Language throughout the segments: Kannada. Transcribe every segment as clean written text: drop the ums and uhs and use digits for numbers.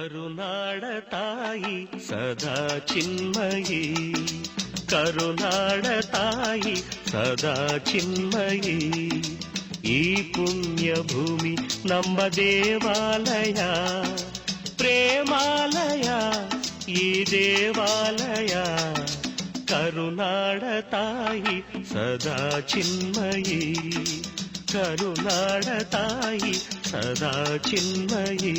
ಕರುನಾಡ ತಾಯಿ ಸದಾ ಚಿನ್ಮಯಿ, ಕರುನಾಡ ತಾಯಿ ಸದಾ ಚಿನ್ಮಯಿ. ಈ ಪುಣ್ಯ ಭೂಮಿ ನಮ್ಮ ದೇವಾಲಯ, ಪ್ರೇಮಾಲಯ ಈ ದೇವಾಲಯ. ಕರುನಾಡ ತಾಯಿ ಸದಾ ಚಿನ್ಮಯಿ, ಕರುನಾಡ ತಾಯಿ ಸದಾ ಚಿನ್ಮಯಿ.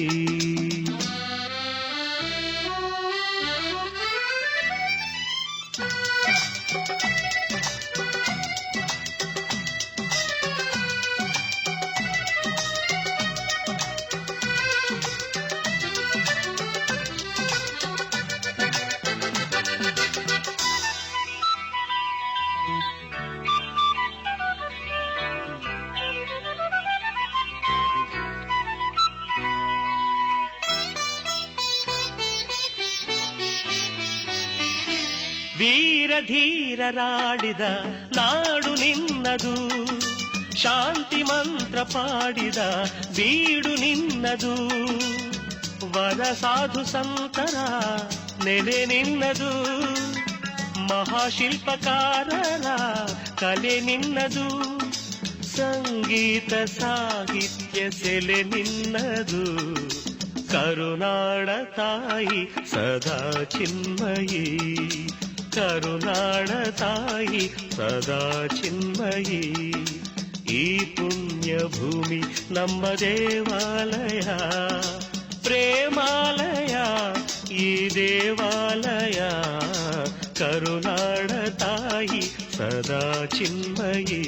ವೀರ ಧೀರರಾಡಿದ ನಾಡು ನಿನ್ನದು, ಶಾಂತಿ ಮಂತ್ರ ಪಾಡಿದ ಬೀಡು ನಿನ್ನದು. ವರ ಸಾಧು ಸಂತರ ನೆಲೆ ನಿನ್ನದು, ಮಹಾಶಿಲ್ಪಕಾರರ ಕಲೆ ನಿನ್ನದು. ಸಂಗೀತ ಸಾಹಿತ್ಯ ಸೆಲೆ ನಿನ್ನದು. ಕರುನಾಡ ತಾಯಿ ಸದಾ ಚಿನ್ಮಯಿ, ಕರುನಾಡ ತಾಯಿ ಸದಾ ಚಿನ್ಮಯಿ. ಈ ಪುಣ್ಯ ಭೂಮಿ ನಮ್ಮ ದೇವಾಲಯ, ಪ್ರೇಮಾಲಯ ಈ ದೇವಾಲಯ. ಕರುನಾಡ ತಾಯಿ ಸದಾ ಚಿನ್ಮಯಿ,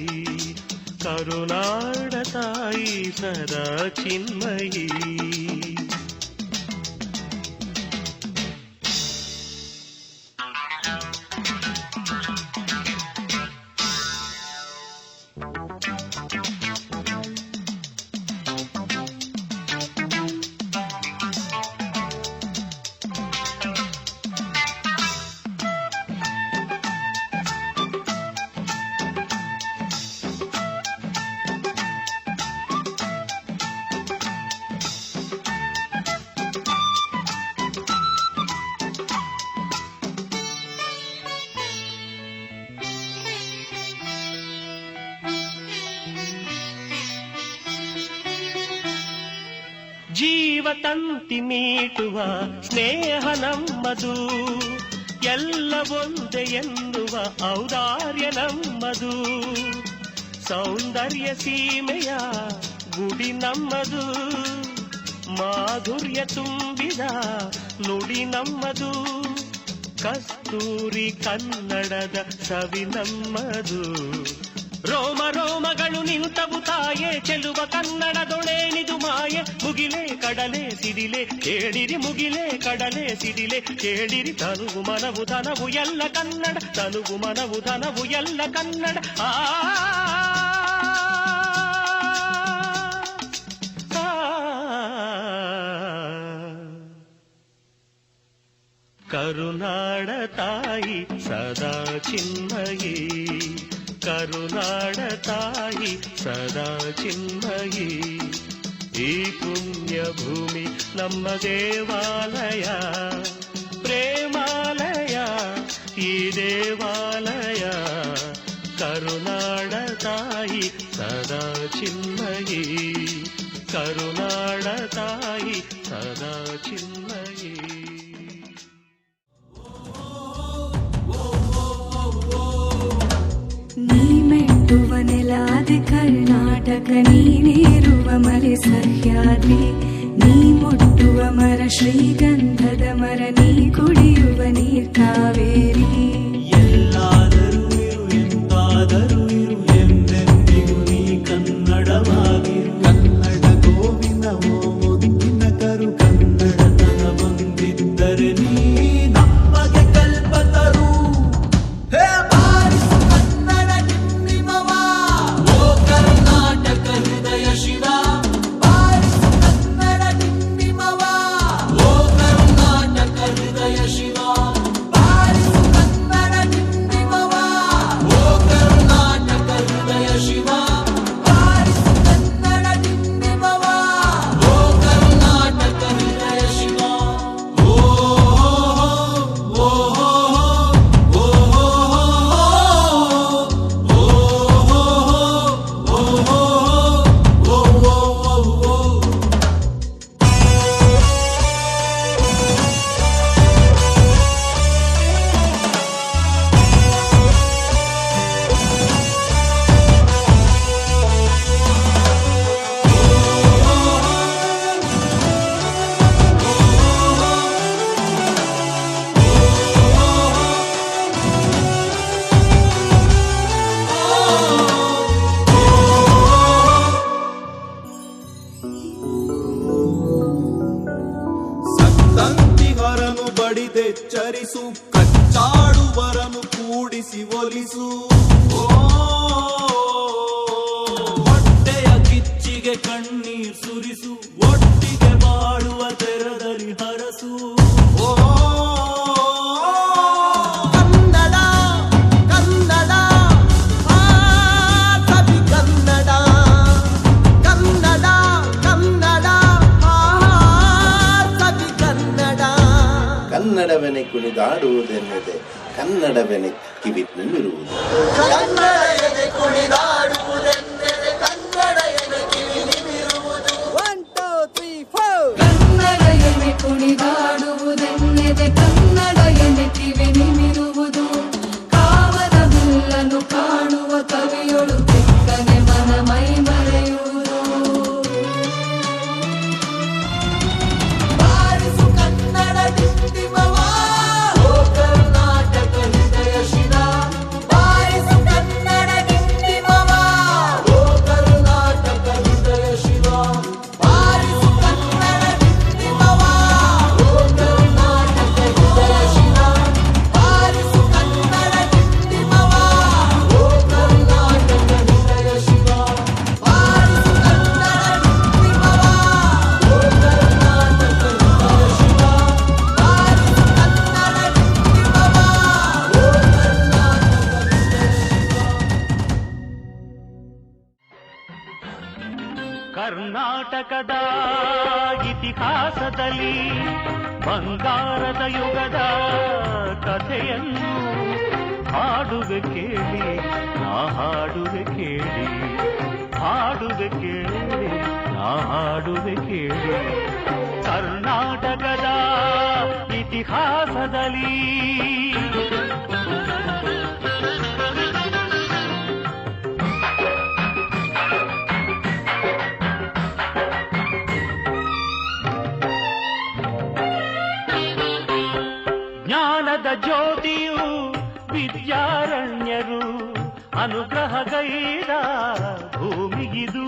ಕರುನಾಡ ತಾಯಿ ಸದಾ ಚಿನ್ಮಯಿ. ಜೀವತಂತಿ ಮೀಟುವ ಸ್ನೇಹ ನಮ್ಮದು, ಎಲ್ಲ ಒಂದೇ ಎನ್ನುವ ಔದಾರ್ಯ ನಮ್ಮದು. ಸೌಂದರ್ಯ ಸೀಮೆಯ ಗುಡಿ ನಮ್ಮದು, ಮಾಧುರ್ಯ ತುಂಬಿದ ನುಡಿ ನಮ್ಮದು. ಕಸ್ತೂರಿ ಕನ್ನಡದ ಸವಿ ನಮ್ಮದು. ರೋಮ ರೋಮಗಳು ನಿಂತವು ತಾಯೆ, ಚೆಲುವ ಕನ್ನಡದೊಳೇನಿದು ಮಾಯೆ. ಮುಗಿಲೆ ಕಡಲೆ ಸಿಡಿಲೆ ಕೇಳಿರಿ, ಮುಗಿಲೆ ಕಡಲೆ ಸಿಡಿಲೆ ಕೇಳಿರಿ. ತನುವು ಮನವು ಧನವು ಎಲ್ಲ ಕನ್ನಡ, ತನುವು ಮನವು ಧನವು ಎಲ್ಲ ಕನ್ನಡ. ಕರುನಾಡ ತಾಯಿ ಸದಾ ಚಿನ್ಮಯಿ, ಕರುನಾಡ ತಾಯಿ ಸದಾ ಚಿನ್ಮಯಿ. ಈ ಪುಣ್ಯ ಭೂಮಿ ನಮ್ಮ ದೇವಾಲಯ, ಪ್ರೇಮಾಲಯ ಈ ದೇವಾಲಯ. ಕರುನಾಡ ತಾಯಿ ಸದಾ ಚಿನ್ಮಯಿ, ಕರುನಾಡ ತಾಯಿ ಸದಾ ಚಿನ್ಮಯಿ. ನೀ ಮೆಟ್ಟುವ ನೆಲಾದೆ ಕರ್ನಾಟಕ, ನೀನೇರುವ ಮಲೆ ಸಹ್ಯಾದ್ರಿ. ನೀ ಮುಟ್ಟುವ ಮರ ಶ್ರೀಗಂಧದ ಮರ, ನೀ ಕುಡಿಯುವ ನೀರ್ ಕಾವೇರಿ. ಎಲ್ಲಾದರೂ ಇರು ಎಂತಾದರೂ ಇರು, ಎಂದೆಂದಿಗೂ ನೀ ಕನ್ನಡವಾಗಿರು. ಕನ್ನಡ ಗೋವಿನವೋ ಮುದ್ದಿನ ಕರು, ಕನ್ನಡತನ ಬಂದಿದ್ದರೆ ನೀ ನಮಗೆ ಕಲ್ಪತರು. ಶಿವ ಬಾರಿಸು ಕನ್ನಡ ಡಿಂಡಿಮವ, ಓ ಕರ್ನಾಟಕ ಹೃದಯ ಶಿವ ಬಾರಿಸು ಕನ್ನಡ ಡಿಂಡಿಮವ, ಓ ಕರ್ನಾಟಕ ಕಲಿಸು ಕಚ್ಚಾಡುವರನು ಕೂಡಿಸಿ ಒಲಿಸು ಹೊಟ್ಟೆಯ ಕಿಚ್ಚಿಗೆ ಕಣ್ಣೀರ್ ಸುರಿಸು ಒಟ್ಟಿಗೆ ಬಾಳುವ ತೆರದಲ್ಲಿ ಹರಸು ಕನ್ನಡ ಕನ್ನಡ ಸವಿ ಕನ್ನಡ ಕನ್ನಡ ಕನ್ನಡ ಸವಿ ಕನ್ನಡ ಕನ್ನಡವೆನೆ ಕುಣಿದಾಡುವುದೆನ್ನದೆ ಕನ್ನಡವೆನೆ ಕಿವಿ ನಿಮಿರುವುದು ಕನ್ನಡ ಎದೆ ಕುಣಿದಾಡುವುದೆಂದರೆ ಕನ್ನಡ ಎದೆ ಕಿವಿ ನಿಮಿರುವುದು 1 2 3 4 ಕನ್ನಡ ಎನೆ ಕುಣಿದಾಡುವುದೆನ್ನೆದೆ ಕನ್ನಡ ಎನೆ ಕಿವಿ ನಿಮಿರುವುದು ಕಾವದ ಹುಲ್ಲನ್ನು ಕಾಣುವ ಕವಿಯೊಳು ಬೆಕ್ಕನೆ ಮನ ಮೈ ಮರೆಯುವುದು ಬಾರಿಸು ಕನ್ನಡ ಡಿಂಡಿಮವ ಓ ಕರ್ನಾಟಕ ಹೃದಯ ಶಿರ ಬಾರಿಸು ಕನ್ನಡ ಡಿಂಡಿಮವ ಓ ಕರ್ನಾಟಕ ಹೃದಯ ಶಿರ ಬಾರಿಸು ಕನ್ನಡ ಡಿಂಡಿಮವ ಓ ಕರ್ನಾಟಕ ಹೃದಯ ಶಿರ ಬಾರಿಸು ಕನ್ನಡ ಡಿಂಡಿಮವ ಓ ಕರ್ನಾಟಕ ಹೃದಯ ಶಿರ ಬಾರಿಸು ಕನ್ನಡ ಡಿಂಡಿಮವ ಓ ಕರ್ನಾಟಕ ಹೃದಯ ಶಿರ ಬಾರಿಸು ಕನ್ನಡ ಡಿಂಡಿಮವ ಓ ಕರ್ನಾಟಕದ ಇತಿಹಾಸದಲ್ಲಿ ಬಂಗಾರದ ಯುಗದ ಕಥೆಯನ್ನು ಹಾಡುವೆ ಕೇಳಿ ನಾ ಹಾಡುವೆ ಕೇಳಿ ಹಾಡುವೆ ಕೇಳಿ ನಾ ಹಾಡುವೆ ಕೇಳಿ ಕರ್ನಾಟಕದ ಇತಿಹಾಸದಲ್ಲಿ ಜ್ಞಾನದ ಜ್ಯೋತಿಯು ವಿದ್ಯಾರಣ್ಯರು ಅನುಗ್ರಹಗೈದ ಭೂಮಿಗಿದು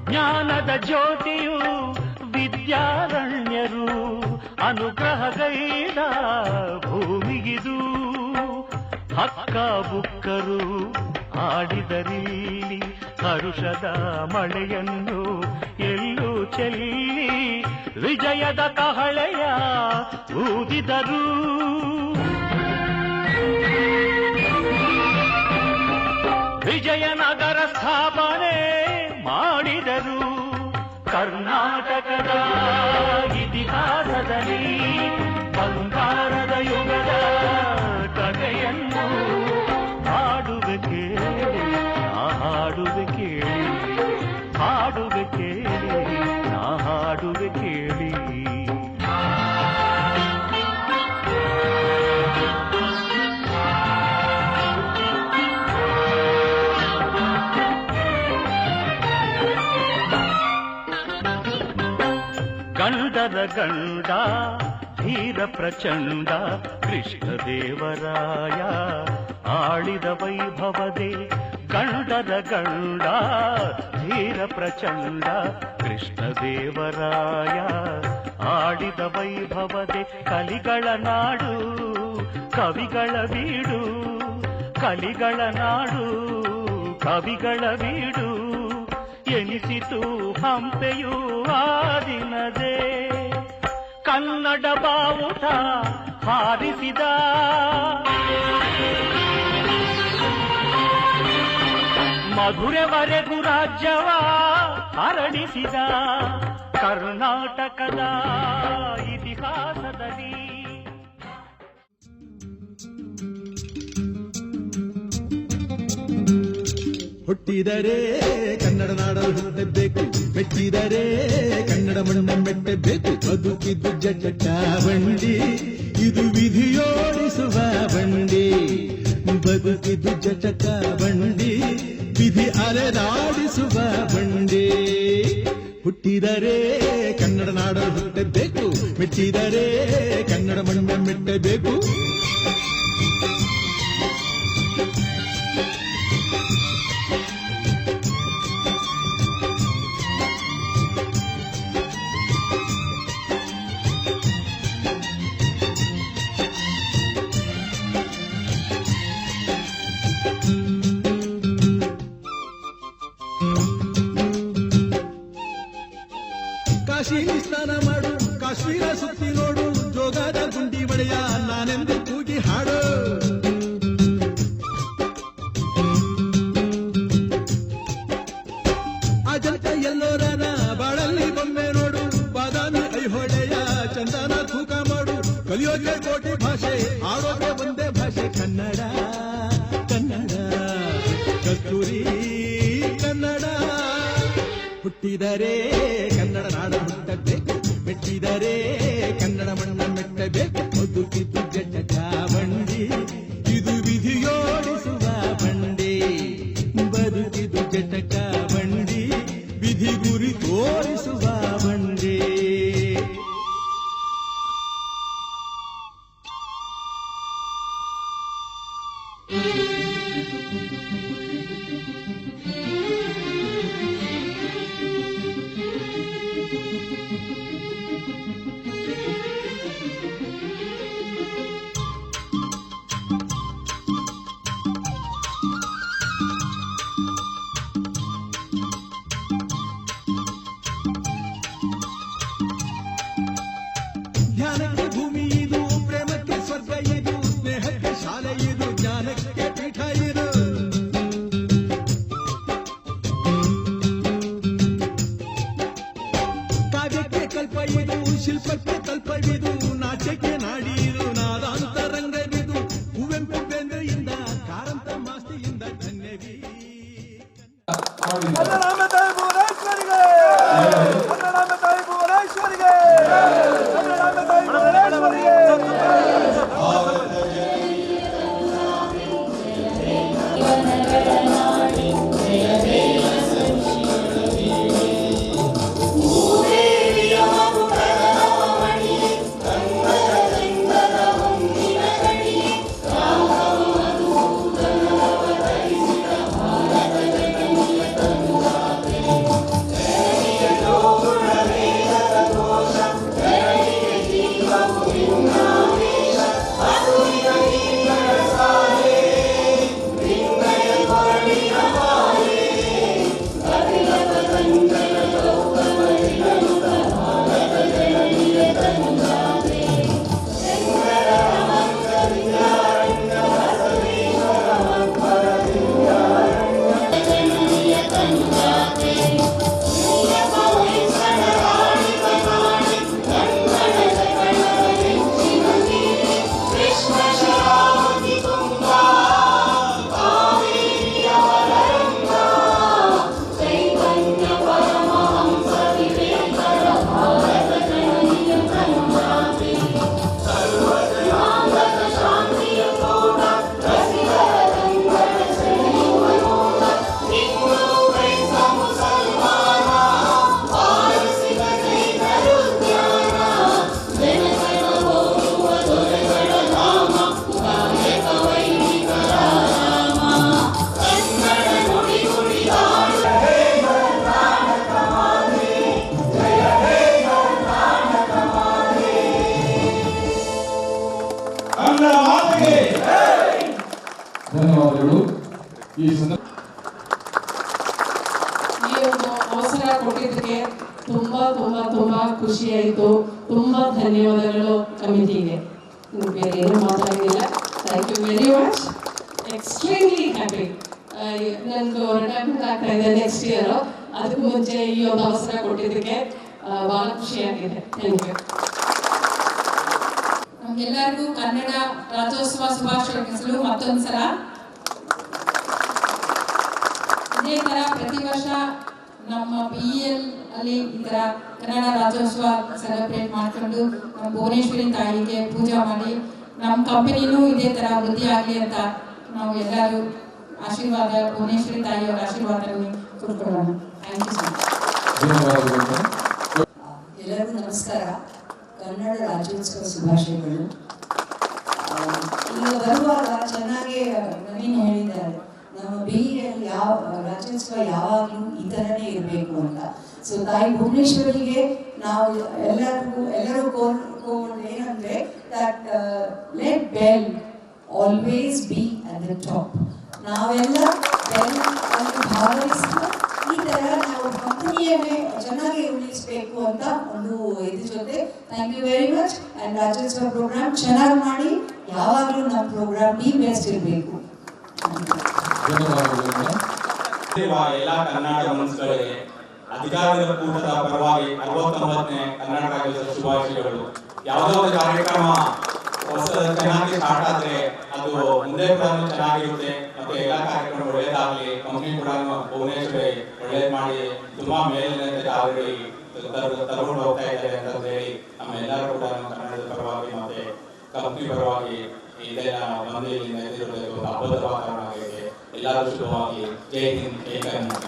ಜ್ಞಾನದ ಜ್ಯೋತಿಯು ವಿದ್ಯಾರಣ್ಯರು ಅನುಗ್ರಹಗೈದ ಭೂಮಿಗಿದು ಹಕ್ಕ ಬುಕ್ಕರು ಆಡಿದರಿಲ್ಲಿ ಹರುಷದ ಮಳೆಯನ್ನು ಎಲ್ಲೂ ಚೆಲ್ಲಿ ವಿಜಯದ ಕಹಳೆಯ ಊದಿದರು ವಿಜಯನಗರ ಸ್ಥಾಪನೆ ಮಾಡಿದರು ಕರ್ನಾಟಕದ ಇತಿಹಾಸದಲ್ಲಿ ಬಂಗಾರದ ಯುಗದ ಕಥೆಯನ್ನು ಹಾಡುವೆ ಕೇಳಿ ನಾ ಹಾಡುವೆ ಕೇಳಿ ಹಾಡುವೆ ಕೇಳಿ ನಾ ಹಾಡುವೆ ಕೇಳಿ ಗಂಡರ ಗಂಡ ಧೀರ ಪ್ರಚಂಡ ಕೃಷ್ಣದೇವರಾಯ ಆಳಿದ ವೈಭವದೆ ಗಂಡರ ಗಂಡ ಧೀರ ಪ್ರಚಂಡ ಕೃಷ್ಣದೇವರಾಯ ಆಡಿದ ವೈಭವದೆ ಕಲಿಗಳ ನಾಡು ಕವಿಗಳ ಬೀಡು ಕಲಿಗಳ ನಾಡು ಕವಿಗಳ ಬೀಡು ಎನಿಸಿತು ಹಂಪೆಯು ಆ ದಿನದೇ ಕನ್ನಡ ಬಾವುಟ ಹಾರಿಸಿದ ಮಧುರೆವರೆಗೂ ರಾಜ್ಯವ ಹರಡಿಸಿದ ಕರ್ನಾಟಕದ ಇತಿಹಾಸದಲ್ಲಿ ಹುಟ್ಟಿದರೆ ಕನ್ನಡ ನಾಡಲು ಹುಟ್ಟಬೇಕು, ಮೆಟ್ಟಿದರೆ ಕನ್ನಡ ಮಣ್ಣ ಮೆಟ್ಟಬೇಕು. ಬದುಕಿದ್ದು ಜಟ ಬಂಡಿ, ಇದು ವಿಧಿಯೋಡಿಸುವ ಬಂಡಿ. ಬದುಕಿದ್ದು ಜಟಕ ಬಂಡಿ, ವಿಧಿ ಅಲೆದಾಡಿಸುವ ಬಂಡಿ. ಹುಟ್ಟಿದರೆ ಕನ್ನಡ ನಾಡಲು ಹುಟ್ಟಬೇಕು, ಮೆಟ್ಟಿದರೆ ಕನ್ನಡ ಮಣ್ಣ ಮೆಟ್ಟಬೇಕು. ಕಾಶಿಲಿ ಸ್ನಾನ ಮಾಡು, ಕಾಶ್ಮೀರ ಸುತ್ತಿ ನೋಡು, ಜೋಗದ ಗುಂಡಿ ಒಡೆಯ ನಾನೆಂದು ಕೂಗಿ ಹಾಡು. ಅಜಂತ ಎಲ್ಲೋರನ ಬಾಳಲ್ಲಿ ಬೊಮ್ಮೆ ನೋಡು, ಬಾದಾಮಿ ಐಹೊಳೆಯ ಚಂದನ ತೂಕ ಮಾಡು. ಕಲಿಯೋಕೆ ಕೋಟಿ ಭಾಷೆ, ಆಡೋಕೆ ಒಂದೇ ಭಾಷೆ ಕನ್ನಡ. ಕನ್ನಡ ಕಸ್ತೂರಿ ಕನ್ನಡ. ಹುಟ್ಟಿದರೆ ಕನ್ನಡ ನಾಡ ಹುಟ್ಟಬೇಕು, ಮೆಟ್ಟಿದರೆ ಕನ್ನಡ ಮಣ್ಣ ಮೆಟ್ಟಬೇಕು. ಬದುಕಿದ್ದು ಜಟ ಬಂಡಿ, ಇದು ವಿಧಿಯೋಡಿಸುವ ಬಂಡಿ. ಬದುಕಿದ್ದು ಜಟಕ ಬಂಡಿ, ವಿಧಿ ಗುರಿ ತೋರಿಸುವ ಬಂಡಿ. ಧ್ಯಾನಕ್ಕೆ ಭೂಮಿ ಇದು, ಪ್ರೇಮಕ್ಕೆ ಸ್ವರ್ಗ ಇದು, ಸ್ನೇಹಕ್ಕೆ ಶಾಲೆ ಇದು, ಜ್ಞಾನಕ್ಕೆ ಪೀಠ ಇದು. ಕಾವ್ಯಕ್ಕೆ ಕಲ್ಪ ಇದು, ಶಿಲ್ಪಕ್ಕೆ ಕಲ್ಪವಿದು, ನಾಟ್ಯಕ್ಕೆ ನಾಡಿ ಇದು, ನಾದಾಂತರಂಗವಿದು. ಕುವೆಂಪು ಬೇಂದ್ರೆಯಿಂದ, ಕಾರಂತ ಮಾಸ್ತಿಯಿಂದ ಧನ್ಯವಿ. ಕನ್ನಡಾಂಬೆ ಭುವನೇಶ್ವರಿಗೆ, ಕನ್ನಡಾಂಬೆ ಭುವನೇಶ್ವರಿಗೆ, ಕನ್ನಡಾಂಬೆ ಭುವನೇಶ್ವರಿಗೆ. ಧನ್ಯವಾದಗಳು. ಈ ಒಂದು ಅವಸರ ಕೊಟ್ಟಿದ್ದಕ್ಕೆ ತುಂಬಾ ತುಂಬಾ ತುಂಬಾ ಖುಷಿ ಆಯಿತು. ತುಂಬಾ ಧನ್ಯವಾದಗಳು ಕಮಿಟಿಗೆ. ಬೇರೆ ಏನು ಮಾತಾಡಿಲ್ಲ. Thank you very much. Extremely happy. ನಂದು ರಿಟೈರ್ಮೆಂಟ್ ಆಗ್ತಾ ಇದೆ ನೆಕ್ಸ್ಟ್ ಇಯರ್. ಅದಕ್ಕೂ ಮುಂಚೆ ಈ ಒಂದು ಅವಸರ ಕೊಟ್ಟಿದ್ದಕ್ಕೆ ಬಹಳ ಖುಷಿಯಾಗಿದೆ. Thank you. ನಮ್ಗೆಲ್ಲರಿಗೂ ಕನ್ನಡ ರಾಜ್ಯೋತ್ಸವ ಶುಭಾಶಯಗಳು ಮತ್ತೊಂದ್ಸಲ. ಇದೇ ತರ ಪ್ರತಿ ವರ್ಷ ನಮ್ಮ BEL ಅಲ್ಲಿ ಈ ತರ ಕನ್ನಡ ರಾಜ್ಯೋತ್ಸವ ಸೆಲೆಬ್ರೇಟ್ ಮಾಡ್ಕೊಂಡು ನಮ್ಮ ಭುವನೇಶ್ವರಿ ತಾಯಿಗೆ ಪೂಜೆ ಮಾಡಿ ನಮ್ಮ ಕಂಪನಿನೂ ಇದೇ ತರ ವೃದ್ಧಿ ಆಗಲಿ ಅಂತ ನಾವು ಎಲ್ಲರೂ ಆಶೀರ್ವಾದ, ಭುವನೇಶ್ವರಿ ತಾಯಿಯವರ ಆಶೀರ್ವಾದವನ್ನು ಕೊಡ್ಕೊಳ್ಳೋಣ. Thank you so much. ಎಲ್ಲರಿಗೂ ನಮಸ್ಕಾರ. ಕನ್ನಡ ರಾಜ್ಯೋತ್ಸವ ಶುಭಾಶಯಗಳು. ಈಗ ಬರುವಾಗ ಚೆನ್ನಾಗಿ ನವೀನ್ ಹೇಳಿದ್ದಾರೆ, ನಮ್ಮ BEL ರಾಜ್ಯೋತ್ಸವ ಯಾವಾಗಲೂ ಈ ಥರನೇ ಇರಬೇಕು ಅಂತ. ಸೊ ತಾಯಿ ಭುವನೇಶ್ವರಿಗೆ ನಾವು ಎಲ್ಲರೂ ಕೋರ್ಕೊಂಡು ಏನಂದರೆ that let bell always be at the top. ನಾವೆಲ್ಲ ಬೆಲ್ ಅಲ್ಲಿ ಭಾಗವಹಿಸ್ತಾ ಈ ಥರ ನಾವು ಕಂಪನಿಯನ್ನೇ ಚೆನ್ನಾಗಿ ಉಳಿಸಬೇಕು ಅಂತ ಒಂದು ಇದ್ರ ಜೊತೆ thank you very much. And Rajyotsava programme ಚೆನ್ನಾಗಿ ಮಾಡಿ, ಯಾವಾಗಲೂ ನಮ್ಮ ಪ್ರೋಗ್ರಾಮ್ ಟೀಮ್ ಬೆಸ್ಟ್ ಇರಬೇಕು. ಎಲ್ಲ ಕನ್ನಡ ಮನಸ್ಸುಗಳಿಗೆ ಅಧಿಕಾರದ ಕೂಟದ ಪರವಾಗಿ 69ನೇ ಕನ್ನಡ ರಾಜ್ಯೋತ್ಸವ ಶುಭಾಶಯಗಳು. ಯಾವುದೋ ಒಂದು ಕಾರ್ಯಕ್ರಮ ಹೊಸ ಚೆನ್ನಾಗಿ ಸ್ಟಾರ್ಟ್ ಆದ್ರೆ ಅದು ಮುಂದೆ ಕೂಡ ಚೆನ್ನಾಗಿರುತ್ತೆ. ಮತ್ತೆ ಎಲ್ಲ ಕಾರ್ಯಕ್ರಮ ಒಳ್ಳೇದಾಗಲಿ, ಕಂಪನಿ ಕೂಡ ಭುವನೇಶ್ವರಿ ಒಳ್ಳೇದು ಮಾಡಿ ತುಂಬಾ ಮೇಲಿನ ಆಲ್ರೆಡಿ ತಗೊಂಡು ಹೋಗ್ತಾ ಇದ್ದಾರೆ ಅಂತ ಹೇಳಿ ನಮ್ಮೆಲ್ಲರೂ ಕೂಡ ಕನ್ನಡದ ಪರವಾಗಿ ಮತ್ತೆ ಕಂಪನಿ ಪರವಾಗಿ ಇದೆಲ್ಲ ಮಂದಿಯಿಂದ ಎದುರು ಹಬ್ಬದ ವಾತಾವರಣ ಆಗಿದೆ. ಎಲ್ಲರೂ ಶುಭವಾಗಿ. ಜೈ ಹಿಂದ್, ಜೈ ಕರ್ನಾಟಕ.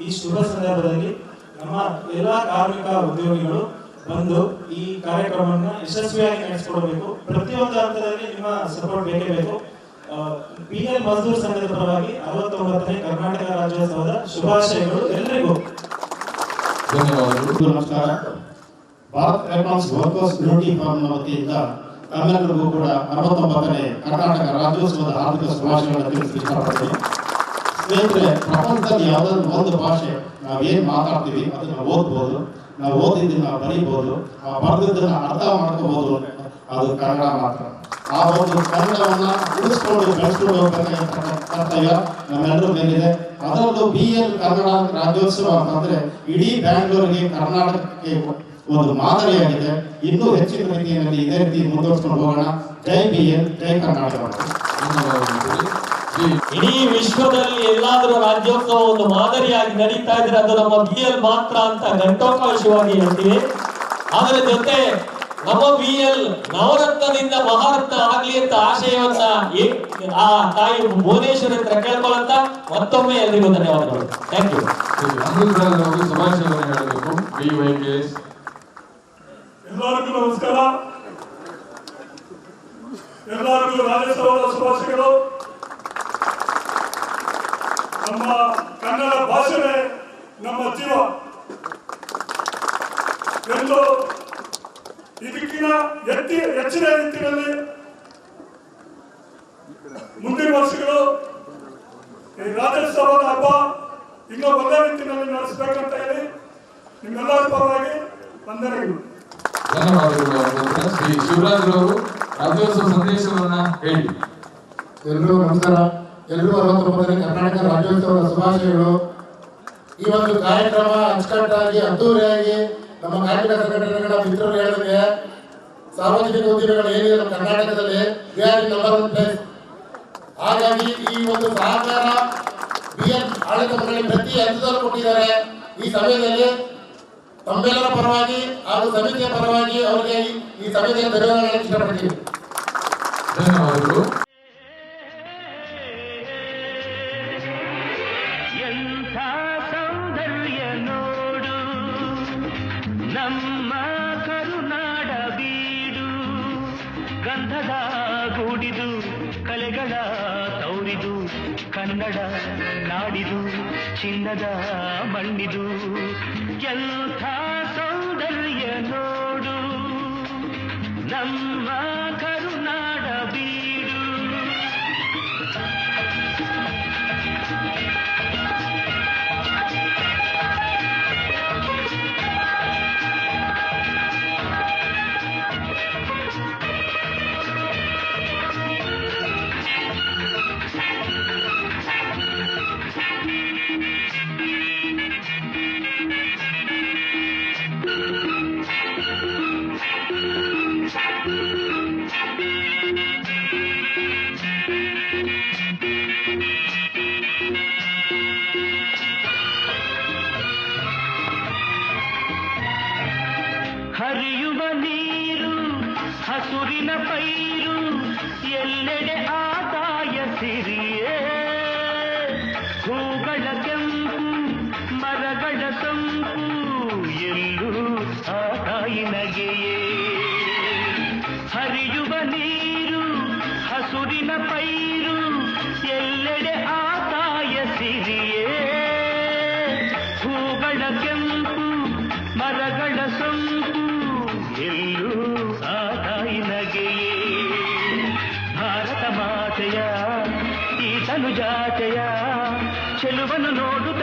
ಈ ಶುಭ ಸಂದರ್ಭದಲ್ಲಿ ನಮ್ಮ ಎಲ್ಲ ಕಾರ್ಮಿಕ ಉದ್ಯೋಗಿಗಳು ಬಂದು ಈ ಕಾರ್ಯಕ್ರಮವನ್ನು ಯಶಸ್ವಿಯಾಗಿ ನಡೆಸಿಕೊಡಬೇಕು. ಪ್ರತಿಯೊಂದು ಹಂತದಲ್ಲಿ ನಿಮ್ಮ ಸಪೋರ್ಟ್ ಬೇಕೇ ಬೇಕು. PL ಮಜ್ದೂರ್ ಸಂಘದ ಪರವಾಗಿ 69ನೇ ಕರ್ನಾಟಕ ರಾಜ್ಯೋತ್ಸವದ ಶುಭಾಶಯಗಳು ಎಲ್ಲರಿಗೂ. ಧನ್ಯವಾದಗಳು. ನಮಸ್ಕಾರ. Bharat electronics workers unity forum ವತಿಯಿಂದ ತಮ್ಮೆಲ್ಲರಿಗೂ ಕೂಡ 69ನೇ ಕರ್ನಾಟಕ ರಾಜ್ಯೋತ್ಸವದ ಹಾರ್ದಿಕ ಶುಭಾಶಯಗಳನ್ನು ತಿಳಿಸಲು ಇಷ್ಟಪಡ್ತೀನಿ. ಸ್ನೇಹಿತರೆ, ಪ್ರಪಂಚದಲ್ಲಿ ಯಾವುದಾದ್ರು ಒಂದು ಭಾಷೆ ನಾವೇನು ಮಾತಾಡ್ತೀವಿ ಅದನ್ನು ಓದ್ಬೋದು, ನಾವು ಓದಿದ್ದನ್ನು ನಾವು ಬರೀಬೋದು, ಬರೆದಿದ್ದನ್ನು ಅರ್ಥ ಮಾಡ್ಕೋಬೋದು, ಅದು ಕನ್ನಡ ಮಾತ್ರ. ಆ ಒಂದು ಕನ್ನಡವನ್ನು ಉಳಿಸ್ಕೊಂಡು ಬೆಳೆಸ್ಕೊಂಡು ಹೋಗ್ಬೇಕಾಗಿರ್ತಕ್ಕಂಥ ಕರ್ತವ್ಯ ನಮ್ಮೆಲ್ಲರ ಮೇಲಿದೆ. ಅದರಲ್ಲೂ BL ಕನ್ನಡ ರಾಜ್ಯೋತ್ಸವ ಅಂತಂದರೆ ಇಡೀ ಬ್ಯಾಂಗ್ಳೂರಿಗೆ, ಕರ್ನಾಟಕಕ್ಕೆ ಒಂದು ಮಾದರಿಯಾಗಿದೆ. ಇನ್ನೂ ಹೆಚ್ಚಿನ ರೀತಿಯಲ್ಲಿ ಇದೇ ರೀತಿ ಮುಂದುವರಿಸ್ಕೊಂಡು ಹೋಗೋಣ. ಜೈ BL, ಜೈ ಕರ್ನಾಟಕ. ಇಡೀ ವಿಶ್ವದಲ್ಲಿ ಎಲ್ಲಾದರೂ ರಾಜ್ಯೋತ್ಸವ ಒಂದು ಮಾದರಿಯಾಗಿ ನಡೀತಾ ಇದ್ರೆ ಅದು ನಮ್ಮ BL ಮಾತ್ರ ಅಂತ ಘಂಟೋಪಾಯವಾಗಿ ಹೇಳ್ತೀವಿ. ಅದರ ಜೊತೆ ನಮ್ಮ BL ನವರತ್ನದಿಂದ ಮಹಾರತ್ನ ಆಗ್ಲಿ ಅಂತ ಆಶಯವನ್ನ ಆ ತಾಯಿ ಭುವನೇಶ್ವರಿ ಹತ್ರ ಕೇಳ್ಕೊಳ್ಳಂತ ಮತ್ತೊಮ್ಮೆ ಎಲ್ರಿಗೂ ಧನ್ಯವಾದಗಳು. Thank you. ಶುಭಾಶಯಗಳನ್ನು ಹೇಳಬೇಕು. BYKS ಎಲ್ಲರಿಗೂ ನಮಸ್ಕಾರ. ಎಲ್ಲರಿಗೂ ರಾಜ್ಯೋತ್ಸವದ ಶುಭಾಶಯಗಳು. ನಮ್ಮ ಕನ್ನಡ ಭಾಷೆನೇ ನಮ್ಮ ಜೀವ ಎಂದು ಇದಕ್ಕಿಂತ ಹೆಚ್ಚಿನ ರೀತಿಯಲ್ಲಿ ಮುಂದಿನ ವರ್ಷಗಳು ಈ ರಾಜ್ಯೋತ್ಸವದ ಹಬ್ಬ ಇನ್ನೂ ಒಳ್ಳೆ ರೀತಿಯಲ್ಲಿ ನಡೆಸಬೇಕಂತ ಹೇಳಿ ನಿಮ್ಮೆಲ್ಲರ ಪರವಾಗಿ ವಂದನೆಗಳು. ಧನ್ಯವಾದಗಳು. ಶ್ರೀ ಶಿವರಾಜ್ ಅವರು ರಾಜ್ಯೋತ್ಸವ ಸಂದೇಶವನ್ನ ಹೇಳಿ. ಎಲ್ಲರೂ ನಮಸ್ಕಾರ. ಎಲ್ಲರೂ 69ನೇ ಕರ್ನಾಟಕ ರಾಜ್ಯೋತ್ಸವದ ಶುಭಾಶಯಗಳು. ಈ ಒಂದು ಕಾರ್ಯಕ್ರಮ ಅಚ್ಚುಕಟ್ಟಾಗಿ ಅದ್ದೂರಿಯಾಗಿ ನಮ್ಮ ಕಾರ್ಮಿಕ ಸಂಘಟನೆಗಳ ಮಿತ್ರರು ಹೇಳಿದಂಗೆ ಸಾರ್ವಜನಿಕ ಉದ್ಯಮಿಗಳು ಏನಿದೆ ನಮ್ಮ ಕರ್ನಾಟಕದಲ್ಲಿ ನಂಬರ್ 1 ಪ್ಲೇಸ್. ಹಾಗಾಗಿ ಈ ಒಂದು ಸಹಕಾರ BL ಆಡಳಿತ ಮಂಡಳಿ ಪ್ರತಿ ಹಂತದಲ್ಲೂ ಕೊಟ್ಟಿದ್ದಾರೆ. ಈ ಸಮಯದಲ್ಲಿ ತಮ್ಮೆಲ್ಲರ ಪರವಾಗಿ ಹಾಗೂ ಸಮಿತಿಯ ಪರವಾಗಿ ಅವರಿಗೆ ಈ ಸಮಯದಲ್ಲಿ ಧನ್ಯವಾದಗಳನ್ನು ಇಷ್ಟಪಡ್ತೀನಿ. ಧನ್ಯವಾದಗಳು. ಎಂಥ ಸೌಂದರ್ಯ ನೋಡು ನಮ್ಮ ಕರುನಾಡ ಬೀಡು, ಗಂಧದ ಗೂಡಿದು ಕಲೆಗಳ ತೌರಿದು, ಕನ್ನಡ ನಾಡಿದು ಚಿನ್ನದ ಮಣ್ಣಿದು. ಎಂಥ ಸೌಂದರ್ಯ ನೋಡು ನಮ್ಮ ಕರುನಾಡ ಬೀಡು. ಹರಿಯುವ ನೀರು ಹಸುರಿನ ಪೈರು ಎಲ್ಲೆಡೆ ಆದಾಯ ಸಿರಿಯೇ, ಹೂಗಳ ಕೆಂಪು ಮರಗಳ ತಂಪು ಎಲ್ಲೂ ಆ ತಾಯಿ ನಗೆಯೇ. ಹರಿಯುವ ನೀರು ಹಸುರಿನ ಪೈರು ಎಲ್ಲೆಡೆ ಆದಾಯ ಸಿರಿಯೇ, ಹೂಗಳ ಕೆಂಪು ಮರಗಳ ಸಂಪು ಎಲ್ಲೂ ಆ ತಾಯಿ ನಗೆಯೇ. ಭಾರತ ಮಾತೆಯ ಈ ತನುಜಾತೆಯ ಚೆಲುವನ್ನು ನೋಡುತ್ತ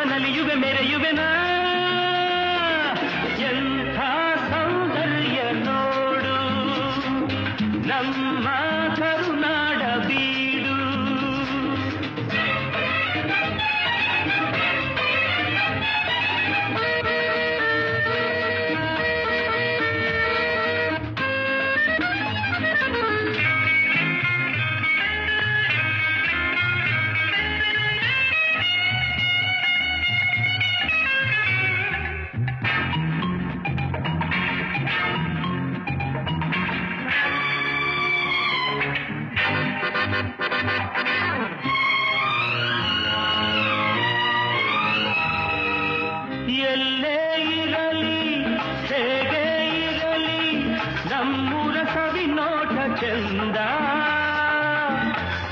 ನಮ್ಮೂರ ಸವಿನೋಟ ಚಂದ,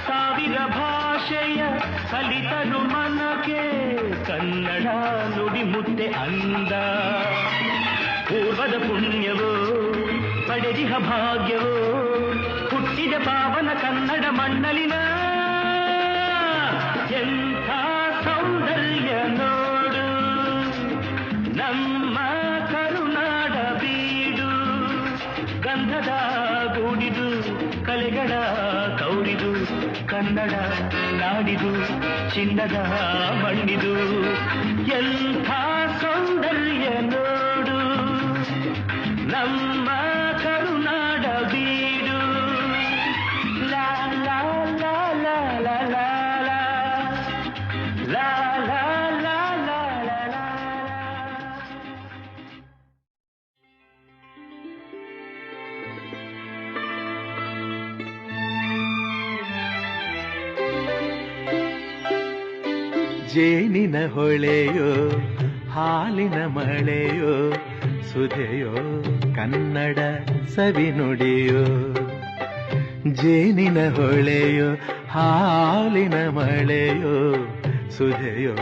ಸಾವಿರ ಭಾಷೆಯ ಕಲಿತರು ಮನಕ್ಕೆ ಕನ್ನಡ ನುಡಿ ಮುತ್ತೆ ಅಂದ. ಪೂರ್ವದ ಪುಣ್ಯವೋ ಪಡೆದಿಹ ಭಾಗ್ಯವೋ ಹುಟ್ಟಿದ ಪಾವನ ಕನ್ನಡ ಮಣ್ಣಲಿನ ಎಂಥ ಸೌಂದರ್ಯ ನೋಡು ನಮ್ಮ ಕರುನಾಡ ಬೀಡು. ಗಂಧದ ಗೂಡಿದು ಕಲೆಗಳ ಕೌರಿದು ಕನ್ನಡ ನಾಡಿದು ಚಿನ್ನದ ಮಣ್ಣಿದು. ಎಂಥ ಸೌಂದರ್ಯ ನೋಡು ನಮ್ಮ ಕರುನಾಡ ಬೀಡು. ಲಾ ಲಾ ಲಾ ಲಾ ಲಾ ಲಾ ಲಾ ಲಾ ಲಾ ಲಾ ಲಾ ಲಾ. ಜೇನಿನ ಹೊಳೆಯೋ ಹಾಲಿನ ಮಳೆಯೋ ಸುಧೆಯೋ ಕನ್ನಡ ಸವಿನುಡಿಯೋ. ಜೇನಿನ ಹೊಳೆಯೋ ಹಾಲಿನ ಮಳೆಯೋ ಸುಧೆಯೋ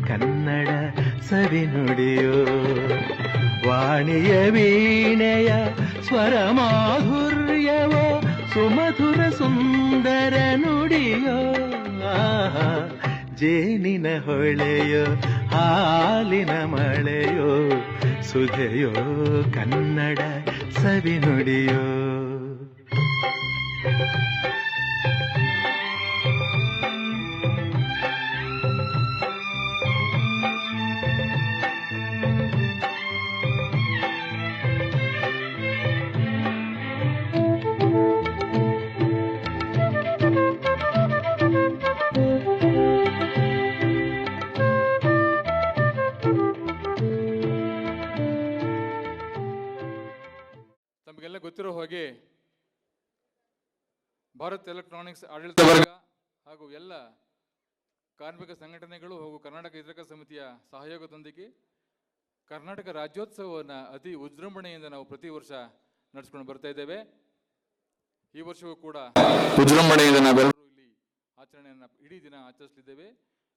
ಕನ್ನಡ ಸವಿನುಡಿಯೋ. ವಾಣಿಯ ವೀಣೆಯ ಸ್ವರ ಮಾಧುರ್ಯವೋ ಸುಮಧುರ ಸುಂದರ ನುಡಿಯೋ. ಜೇನಿನ ಹೊಳೆಯೋ ಹಾಲಿನ ಮಳೆಯೋ ಸುಧೆಯೋ ಕನ್ನಡ ಸವಿನುಡಿಯೋ. ತಮಗೆಲ್ಲ ಗೊತ್ತಿರೋ ಹಾಗೆ ಭಾರತ್ ಎಲೆಕ್ಟ್ರಾನಿಕ್ಸ್ ಆಡಳಿತ ವರ್ಗ ಹಾಗೂ ಎಲ್ಲ ಕಾರ್ಮಿಕ ಸಂಘಟನೆಗಳು ಹಾಗೂ ಕರ್ನಾಟಕ ಹಿತರಕ್ಷಾ ಸಮಿತಿಯ ಸಹಯೋಗದೊಂದಿಗೆ ಕರ್ನಾಟಕ ರಾಜ್ಯೋತ್ಸವವನ್ನು ಅತಿ ವಿಜೃಂಭಣೆಯಿಂದ ನಾವು ಪ್ರತಿ ವರ್ಷ ನಡೆಸ್ಕೊಂಡು ಬರ್ತಾ ಇದ್ದೇವೆ. ಈ ವರ್ಷವೂ ಕೂಡ ವಿಜೃಂಭಣೆಯಿಂದ ನಾವೆಲ್ಲರೂ ಇಲ್ಲಿ ಆಚರಣೆಯನ್ನು ಇಡೀ ದಿನ ಆಚರಿಸಲಿದ್ದೇವೆ.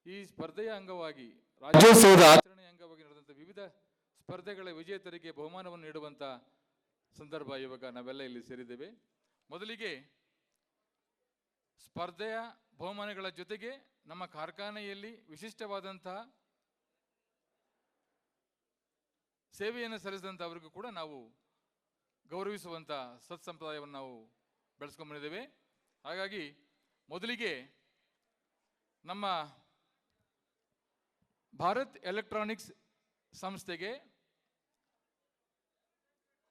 ಈ ಸ್ಪರ್ಧೆಯ ಅಂಗವಾಗಿ ರಾಜ್ಯೋತ್ಸವದ ಆಚರಣೆಯ ಅಂಗವಾಗಿ ನಡೆದಂಥ ವಿವಿಧ ಸ್ಪರ್ಧೆಗಳ ವಿಜೇತರಿಗೆ ಬಹುಮಾನವನ್ನು ನೀಡುವಂಥ ಸಂದರ್ಭ ಇವಾಗ ನಾವೆಲ್ಲ ಇಲ್ಲಿ ಸೇರಿದ್ದೇವೆ. ಮೊದಲಿಗೆ ಸ್ಪರ್ಧೆಯ ಬಹುಮಾನಗಳ ಜೊತೆಗೆ ನಮ್ಮ ಕಾರ್ಖಾನೆಯಲ್ಲಿ ವಿಶಿಷ್ಟವಾದಂತಹ ಸೇವೆಯನ್ನು ಸಲ್ಲಿಸಿದಂಥವರಿಗೂ ಕೂಡ ನಾವು ಗೌರವಿಸುವಂಥ ಸತ್ಸಂಪ್ರದಾಯವನ್ನು ನಾವು ಬೆಳೆಸ್ಕೊಂಡ್ಬಂದಿದ್ದೇವೆ. ಹಾಗಾಗಿ ಮೊದಲಿಗೆ ನಮ್ಮ ಭಾರತ್ ಎಲೆಕ್ಟ್ರಾನಿಕ್ಸ್ ಸಂಸ್ಥೆಗೆ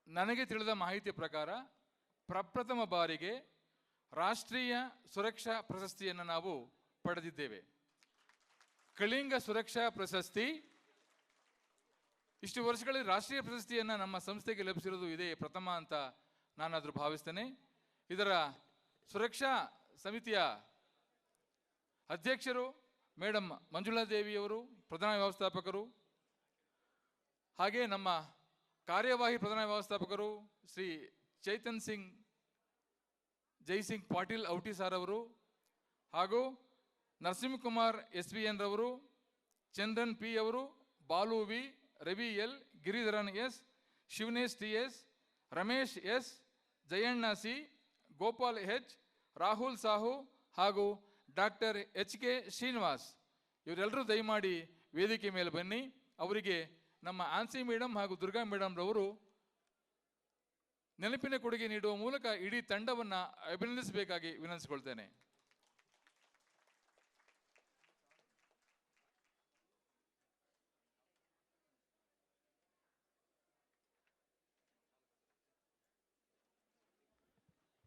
ನನಗೆ ತಿಳಿದ ಮಾಹಿತಿಯ ಪ್ರಕಾರ ಪ್ರಪ್ರಥಮ ಬಾರಿಗೆ ರಾಷ್ಟ್ರೀಯ ಸುರಕ್ಷಾ ಪ್ರಶಸ್ತಿಯನ್ನು ನಾವು ಪಡೆದಿದ್ದೇವೆ. ಕಳಿಂಗ ಸುರಕ್ಷಾ ಪ್ರಶಸ್ತಿ. ಇಷ್ಟು ವರ್ಷಗಳಲ್ಲಿ ರಾಷ್ಟ್ರೀಯ ಪ್ರಶಸ್ತಿಯನ್ನು ನಮ್ಮ ಸಂಸ್ಥೆಗೆ ಲಭಿಸಿರೋದು ಇದೇ ಪ್ರಥಮ ಅಂತ ನಾನಾದರೂ ಭಾವಿಸ್ತೇನೆ. ಇದರ ಸುರಕ್ಷಾ ಸಮಿತಿಯ ಅಧ್ಯಕ್ಷರು ಮೇಡಮ್ ಮಂಜುಳಾ ದೇವಿಯವರು, ಪ್ರಧಾನ ವ್ಯವಸ್ಥಾಪಕರು, ಹಾಗೆ ನಮ್ಮ ಕಾರ್ಯವಾಹಿ ಪ್ರಧಾನ ವ್ಯವಸ್ಥಾಪಕರು ಶ್ರೀ ಚೈತನ್ ಸಿಂಗ್ ಜೈಸಿಂಗ್ ಪಾಟೀಲ್ ಔಟಿ ಸಾರ್ ಅವರು, ಹಾಗೂ ನರಸಿಂಹಕುಮಾರ್ SBN ರವರು, ಚಂದ್ರನ್ P ಅವರು, Balu V, Ravi L, ಗಿರಿಧರನ್ S, ಶಿವನೇಶ್ TS, Ramesh S, Jayanna C, Gopal H, Rahul Sahu ಹಾಗೂ ಡಾಕ್ಟರ್ HK ಶ್ರೀನಿವಾಸ್ ಇವರೆಲ್ಲರೂ ದಯಮಾಡಿ ವೇದಿಕೆ ಮೇಲೆ ಬನ್ನಿ. ಅವರಿಗೆ ನಮ್ಮ ಆನ್ಸಿ ಮೇಡಮ್ ಹಾಗೂ ದುರ್ಗಾ ಮೇಡಮ್ ರವರು ನೆನಪಿನ ಕೊಡುಗೆ ನೀಡುವ ಮೂಲಕ ಇಡೀ ತಂಡವನ್ನು ಅಭಿನಂದಿಸಬೇಕಾಗಿ ವಿನಂತಿಸಿಕೊಳ್ತೇನೆ.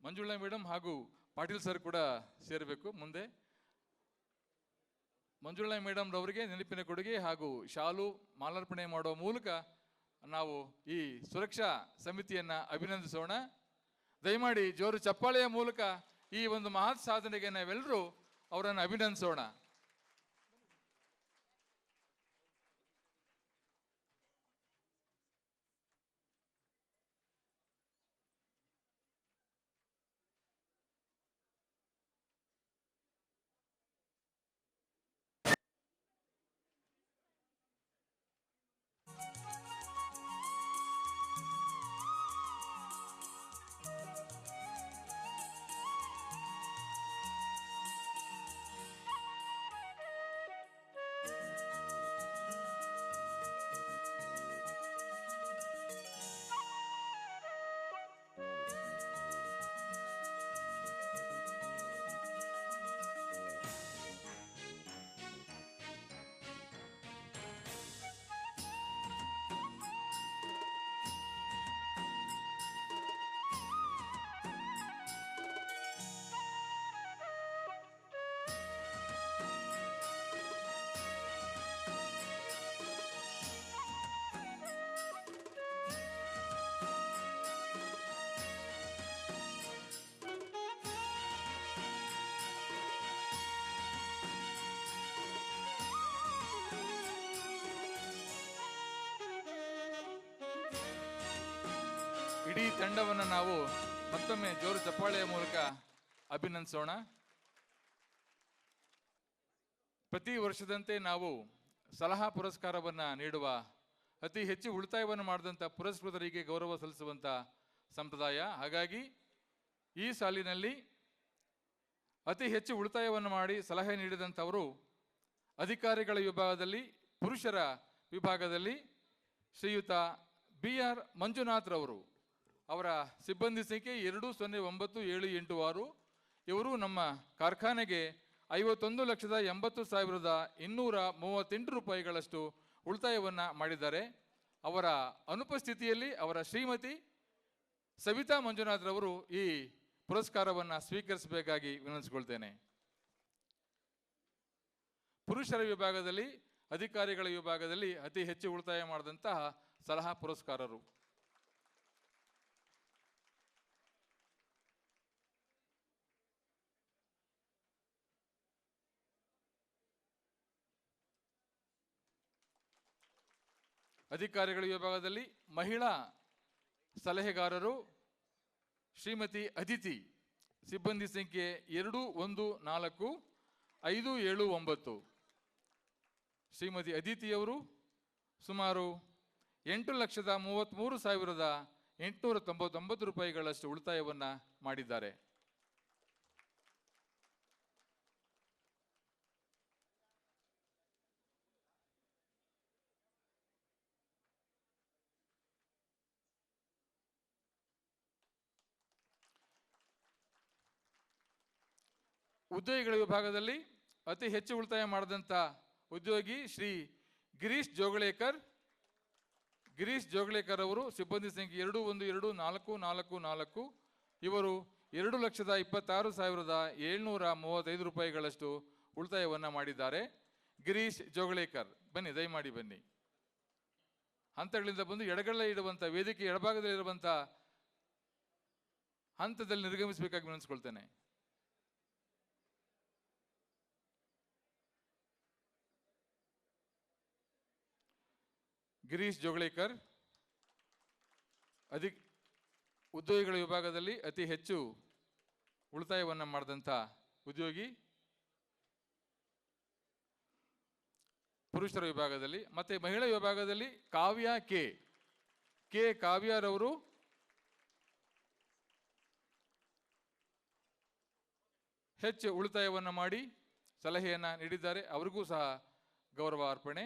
ಮಂಜುಳಾ ಮೇಡಮ್ ಹಾಗೂ ಪಾಟೀಲ್ ಸರ್ ಕೂಡ ಸೇರಬೇಕು ಮುಂದೆ. ಮಂಜುಳಾ ಮೇಡಮ್ ರವರಿಗೆ ನೆನಪಿನ ಕೊಡುಗೆ ಹಾಗೂ ಶಾಲು ಮಾಲಾರ್ಪಣೆ ಮಾಡುವ ಮೂಲಕ ನಾವು ಈ ಸುರಕ್ಷಾ ಸಮಿತಿಯನ್ನ ಅಭಿನಂದಿಸೋಣ. ದಯಮಾಡಿ ಜೋರು ಚಪ್ಪಾಳೆಯ ಮೂಲಕ ಈ ಒಂದು ಮಹತ್ ಸಾಧನೆಗೆ ನಾವೆಲ್ಲರೂ ಅವರನ್ನು ಅಭಿನಂದಿಸೋಣ. ಇಡೀ ತಂಡವನ್ನು ನಾವು ಮತ್ತೊಮ್ಮೆ ಜೋರು ಚಪ್ಪಾಳೆಯ ಮೂಲಕ ಅಭಿನಂದಿಸೋಣ. ಪ್ರತಿ ವರ್ಷದಂತೆ ನಾವು ಸಲಹಾ ಪುರಸ್ಕಾರವನ್ನು ನೀಡುವ, ಅತಿ ಹೆಚ್ಚು ಉಳಿತಾಯವನ್ನು ಮಾಡಿದಂಥ ಪುರಸ್ಕೃತರಿಗೆ ಗೌರವ ಸಲ್ಲಿಸುವಂಥ ಸಂಪ್ರದಾಯ. ಹಾಗಾಗಿ ಈ ಸಾಲಿನಲ್ಲಿ ಅತಿ ಹೆಚ್ಚು ಉಳಿತಾಯವನ್ನು ಮಾಡಿ ಸಲಹೆ ನೀಡಿದಂಥವರು ಅಧಿಕಾರಿಗಳ ವಿಭಾಗದಲ್ಲಿ, ಪುರುಷರ ವಿಭಾಗದಲ್ಲಿ ಶ್ರೀಯುತ BR ಮಂಜುನಾಥ್ರವರು. ಅವರ ಸಿಬ್ಬಂದಿ ಸಂಖ್ಯೆ 209786. ಇವರು ನಮ್ಮ ಕಾರ್ಖಾನೆಗೆ 51,80,238 ರೂಪಾಯಿಗಳಷ್ಟು ಉಳಿತಾಯವನ್ನು ಮಾಡಿದ್ದಾರೆ. ಅವರ ಅನುಪಸ್ಥಿತಿಯಲ್ಲಿ ಅವರ ಶ್ರೀಮತಿ ಸವಿತಾ ಮಂಜುನಾಥ್ರವರು ಈ ಪುರಸ್ಕಾರವನ್ನು ಸ್ವೀಕರಿಸಬೇಕಾಗಿ ವಿನಂತಿಸಿಕೊಳ್ತೇನೆ. ಪುರುಷರ ವಿಭಾಗದಲ್ಲಿ, ಅಧಿಕಾರಿಗಳ ವಿಭಾಗದಲ್ಲಿ ಅತಿ ಹೆಚ್ಚು ಉಳಿತಾಯ ಮಾಡಿದಂತಹ ಸಲಹಾ ಪುರಸ್ಕಾರರು. ಅಧಿಕಾರಿಗಳ ವಿಭಾಗದಲ್ಲಿ ಮಹಿಳಾ ಸಲಹೆಗಾರರು ಶ್ರೀಮತಿ ಅದಿತಿ, ಸಿಬ್ಬಂದಿ ಸಂಖ್ಯೆ 214579. ಶ್ರೀಮತಿ ಅದಿತಿಯವರು ಸುಮಾರು 8,33,899 ರೂಪಾಯಿಗಳಷ್ಟು ಉಳಿತಾಯವನ್ನು ಮಾಡಿದ್ದಾರೆ. ಉದ್ಯೋಗಿಗಳ ವಿಭಾಗದಲ್ಲಿ ಅತಿ ಹೆಚ್ಚು ಉಳಿತಾಯ ಮಾಡಿದಂಥ ಉದ್ಯೋಗಿ ಶ್ರೀ ಗಿರೀಶ್ ಜೋಗಳೇಕರ್ ಅವರು, ಸಿಬ್ಬಂದಿ ಸಂಖ್ಯೆ 212444. ಇವರು 2,26,735 ರೂಪಾಯಿಗಳಷ್ಟು ಉಳಿತಾಯವನ್ನು ಮಾಡಿದ್ದಾರೆ. ಗಿರೀಶ್ ಜೋಗಳೇಕರ್, ಬನ್ನಿ, ದಯಮಾಡಿ ಬನ್ನಿ. ಹಂತಗಳಿಂದ ಬಂದು ಎಡಗಡೆ ಇಡುವಂಥ, ವೇದಿಕೆ ಎಡಭಾಗದಲ್ಲಿರುವಂಥ ಹಂತದಲ್ಲಿ ನಿರ್ಗಮಿಸಬೇಕಾಗಿ ವಿನಂತಿಸ್ಕೊಳ್ತೇನೆ. ಗಿರೀಶ್ ಜೋಗಳೇಕರ್ ಉದ್ಯೋಗಿಗಳ ವಿಭಾಗದಲ್ಲಿ ಅತಿ ಹೆಚ್ಚು ಉಳಿತಾಯವನ್ನು ಮಾಡಿದಂಥ ಉದ್ಯೋಗಿ. ಪುರುಷರ ವಿಭಾಗದಲ್ಲಿ ಮತ್ತು ಮಹಿಳಾ ವಿಭಾಗದಲ್ಲಿ ಕಾವ್ಯ ಕೆ ಕಾವ್ಯರವರು ಹೆಚ್ಚು ಉಳಿತಾಯವನ್ನು ಮಾಡಿ ಸಲಹೆಯನ್ನು ನೀಡಿದ್ದಾರೆ. ಅವರಿಗೂ ಸಹ ಗೌರವ ಅರ್ಪಣೆ.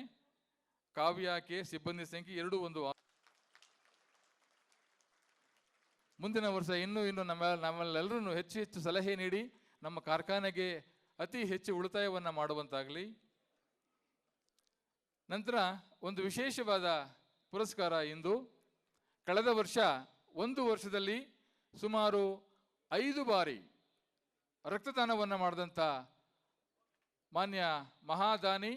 ಕಾವ್ಯ ಕೆ, ಸಿಬ್ಬಂದಿ ಸಂಖ್ಯೆ 21. ಮುಂದಿನ ವರ್ಷ ಇನ್ನೂ ನಮ್ಮೆಲ್ಲರೂ ಹೆಚ್ಚು ಸಲಹೆ ನೀಡಿ ನಮ್ಮ ಕಾರ್ಖಾನೆಗೆ ಅತಿ ಹೆಚ್ಚು ಉಳಿತಾಯವನ್ನು ಮಾಡುವಂತಾಗಲಿ. ನಂತರ ಒಂದು ವಿಶೇಷವಾದ ಪುರಸ್ಕಾರ ಇಂದು. ಕಳೆದ ವರ್ಷ ಒಂದು ವರ್ಷದಲ್ಲಿ ಸುಮಾರು 5 ಬಾರಿ ರಕ್ತದಾನವನ್ನು ಮಾಡಿದಂಥ ಮಾನ್ಯ ಮಹಾದಾನಿ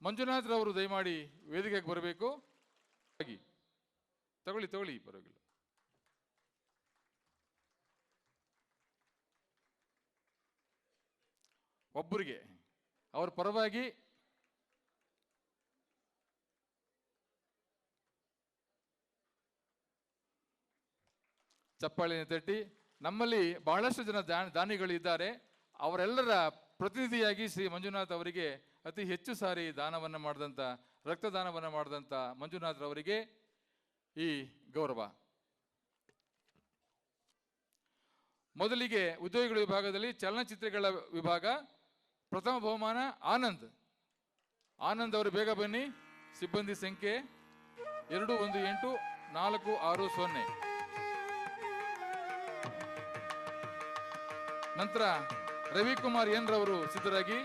ಮಂಜುನಾಥ್ರವರು ದಯಮಾಡಿ ವೇದಿಕೆಗೆ ಬರಬೇಕು. ತಗೊಳ್ಳಿ ಪರವಾಗಿಲ್ಲ. ಒಬ್ಬರಿಗೆ ಅವರ ಪರವಾಗಿ ಚಪ್ಪಾಳೆಯನ್ನು ತಟ್ಟಿ. ನಮ್ಮಲ್ಲಿ ಬಹಳಷ್ಟು ಜನ ದಾನಿಗಳು ಇದ್ದಾರೆ. ಅವರೆಲ್ಲರ ಪ್ರತಿನಿಧಿಯಾಗಿ ಶ್ರೀ ಮಂಜುನಾಥ್ ಅವರಿಗೆ ಅತಿ ಹೆಚ್ಚು ಸಾರಿ ದಾನವನ್ನು ಮಾಡಿದಂಥ, ರಕ್ತದಾನವನ್ನು ಮಾಡಿದಂಥ ಮಂಜುನಾಥ್ರವರಿಗೆ ಈ ಗೌರವ. ಮೊದಲಿಗೆ ಉದ್ಯೋಗಿಗಳ ವಿಭಾಗದಲ್ಲಿ ಚಲನಚಿತ್ರಗಳ ವಿಭಾಗ ಪ್ರಥಮ ಬಹುಮಾನ ಆನಂದ್ ಅವರು ಬೇಗ ಬನ್ನಿ. ಸಿಬ್ಬಂದಿ ಸಂಖ್ಯೆ 218460. ನಂತರ ರವಿಕುಮಾರ್ ಎನ್ ರವರು ಸಿದ್ಧರಾಗಿ.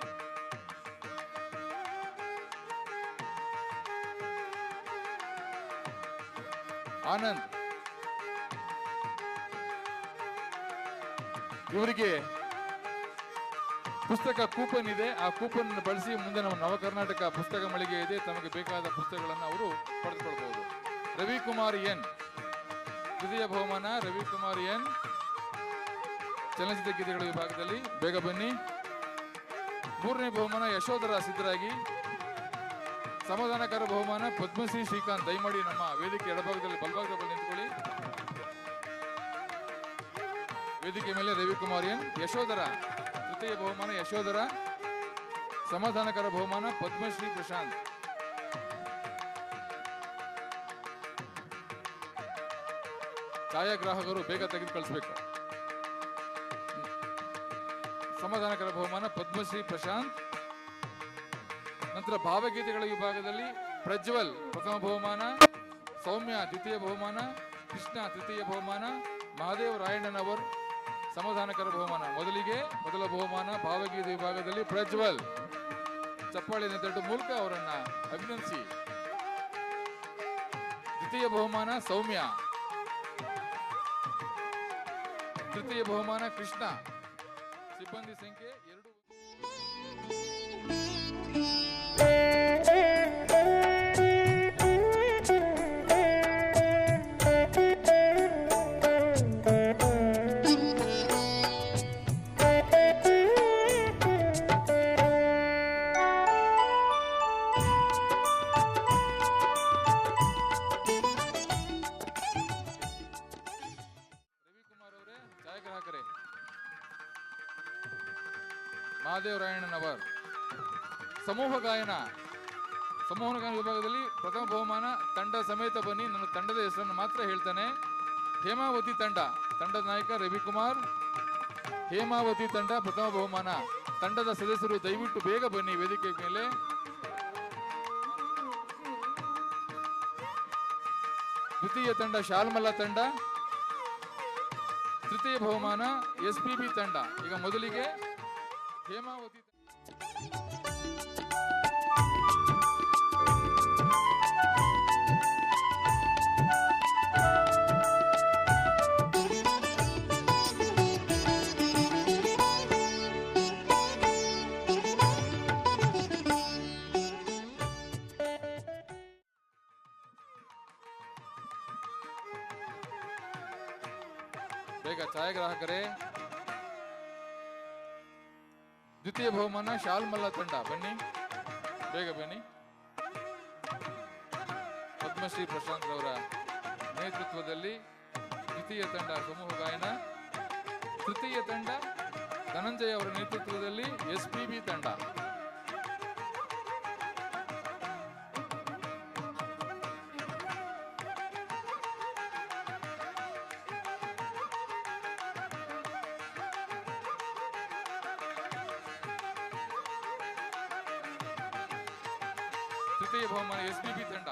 ಆನಂದ್ ಇವರಿಗೆ ಪುಸ್ತಕ ಕೂಪನ್ ಇದೆ. ಆ ಕೂಪನ್ ಬಳಸಿ ಮುಂದೆ ನಮ್ಮ ನವಕರ್ನಾಟಕ ಪುಸ್ತಕ ಮಳಿಗೆ ಇದೆ, ತಮಗೆ ಬೇಕಾದ ಪುಸ್ತಕಗಳನ್ನು ಅವರು ಪಡೆದುಕೊಳ್ಳಬಹುದು. ರವಿಕುಮಾರ್ ಎನ್, ದ್ವಿತೀಯ ಬಹುಮಾನ ರವಿಕುಮಾರ್ ಎನ್, ಚಲನಚಿತ್ರ ಗೀತೆಗಳ ವಿಭಾಗದಲ್ಲಿ ಬೇಗ ಬನ್ನಿ. ಮೂರನೇ ಬಹುಮಾನ ಯಶೋಧರ ಸಿದ್ಧರಾಗಿ. ಸಮಾಧಾನಕರ ಬಹುಮಾನ ಪದ್ಮಶ್ರೀ ಶ್ರೀಕಾಂತ್. ದಯಮಾಡಿ ನಮ್ಮ ವೇದಿಕೆ ಎಡಭಾಗದಲ್ಲಿ ಬಲಭಾಗದಲ್ಲಿ ನಿಂತುಕೊಳ್ಳಿ. ವೇದಿಕೆ ಮೇಲೆ ರವಿಕುಮಾರ್ ಎನ್. ಯಶೋಧರ ತೃತೀಯ ಬಹುಮಾನ ಯಶೋಧರ. ಸಮಾಧಾನಕರ ಬಹುಮಾನ ಪದ್ಮಶ್ರೀ ಪ್ರಶಾಂತ್. ಛಾಯಾಗ್ರಾಹಕರು ಬೇಗ ತೆಗೆದು ಕಳಿಸ್ಬೇಕು. ಸಮಾಧಾನಕರ ಬಹುಮಾನ ಪದ್ಮಶ್ರೀ ಪ್ರಶಾಂತ್. ನಂತರ ಭಾವಗೀತೆಗಳ ವಿಭಾಗದಲ್ಲಿ ಪ್ರಜ್ವಲ್ ಪ್ರಥಮ ಬಹುಮಾನ, ಸೌಮ್ಯ ದ್ವಿತೀಯ ಬಹುಮಾನ, ಕೃಷ್ಣ ತೃತೀಯ ಬಹುಮಾನ, ಮಹಾದೇವ್ ರಾಯಣ್ಣನವರ್ ಸಮಾಧಾನಕರ ಬಹುಮಾನ. ಮೊದಲ ಬಹುಮಾನ ಭಾವಗೀತೆ ವಿಭಾಗದಲ್ಲಿ ಪ್ರಜ್ವಲ್. ಚಪ್ಪಾಳೆ ತಟ್ಟುವ ಮೂಲಕ ಅವರನ್ನ ಅಭಿನಂದಿಸಿ. ದ್ವಿತೀಯ ಬಹುಮಾನ ಸೌಮ್ಯ, ತೃತೀಯ ಬಹುಮಾನ ಕೃಷ್ಣ. ಸಿಬ್ಬಂದಿ ಸಂಖ್ಯೆ 2. ಮಹಾದೇವ್ ರಾಯಣ್ಣನವರ್. ಸಮೂಹ ಗಾಯನ ವಿಭಾಗದಲ್ಲಿ ಪ್ರಥಮ ಬಹುಮಾನ ತಂಡ ಸಮೇತ ಬನ್ನಿ. ನನ್ನ ತಂಡದ ಹೆಸರನ್ನು ಮಾತ್ರ ಹೇಳ್ತಾನೆ. ಹೇಮಾವತಿ ತಂಡದ ನಾಯಕ ರವಿಕುಮಾರ್. ಹೇಮಾವತಿ ತಂಡ ಪ್ರಥಮ ಬಹುಮಾನ. ತಂಡದ ಸದಸ್ಯರು ದಯವಿಟ್ಟು ಬೇಗ ಬನ್ನಿ ವೇದಿಕೆ ಮೇಲೆ. ದ್ವಿತೀಯ ತಂಡ ಶಾಲ್ಮಲ ತಂಡ. ತೃತೀಯ ಬಹುಮಾನ SPB ತಂಡ. ಈಗ ಮೊದಲಿಗೆ ಹೇಮಾವತಿ ಬೇಗ ಛಾಯಾಗ್ರಾಹಕರೇ. ದ್ವಿತೀಯ ಬಹುಮಾನ ಶಾಲ್ಮಲ್ಲ ತಂಡ. ಬನ್ನಿ ಬೇಗ ಬನ್ನಿ. ಪದ್ಮಶ್ರೀ ಪ್ರಶಾಂತ್ ಅವರ ನೇತೃತ್ವದಲ್ಲಿ ದ್ವಿತೀಯ ತಂಡ ಸಮೂಹ ಗಾಯನ. ತೃತೀಯ ತಂಡ ಧನಂಜಯ ಅವರ ನೇತೃತ್ವದಲ್ಲಿ SPB ತಂಡ. ತೃತೀಯ ಬಹುಮಾನ SPB ತಂಡ.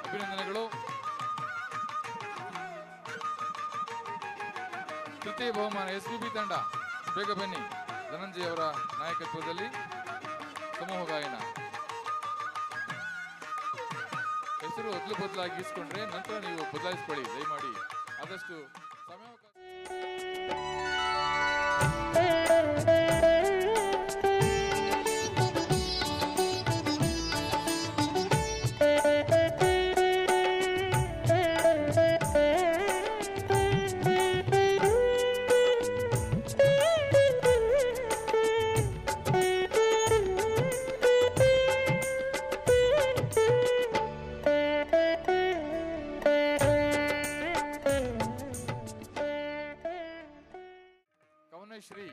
ಅಭಿನಂದನೆಗಳು. ತೃತೀಯ ಬಹುಮಾನ SPB ತಂಡ. ಬೇಗ ಬನ್ನಿ. ಧನಂಜಯ ಅವರ ನಾಯಕತ್ವದಲ್ಲಿ ಸಮೂಹ ಗಾಯನ. ಹೆಸರು ಮೊದಲು ಬದಲಾಗಿ ಇಸ್ಕೊಂಡ್ರೆ ನಂತರ ನೀವು ಬದಲಾಯಿಸ್ಕೊಳ್ಳಿ ದಯಮಾಡಿ. ಆದಷ್ಟು ಸಮಯಾವಕಾಶ. ಕವನಶ್ರೀ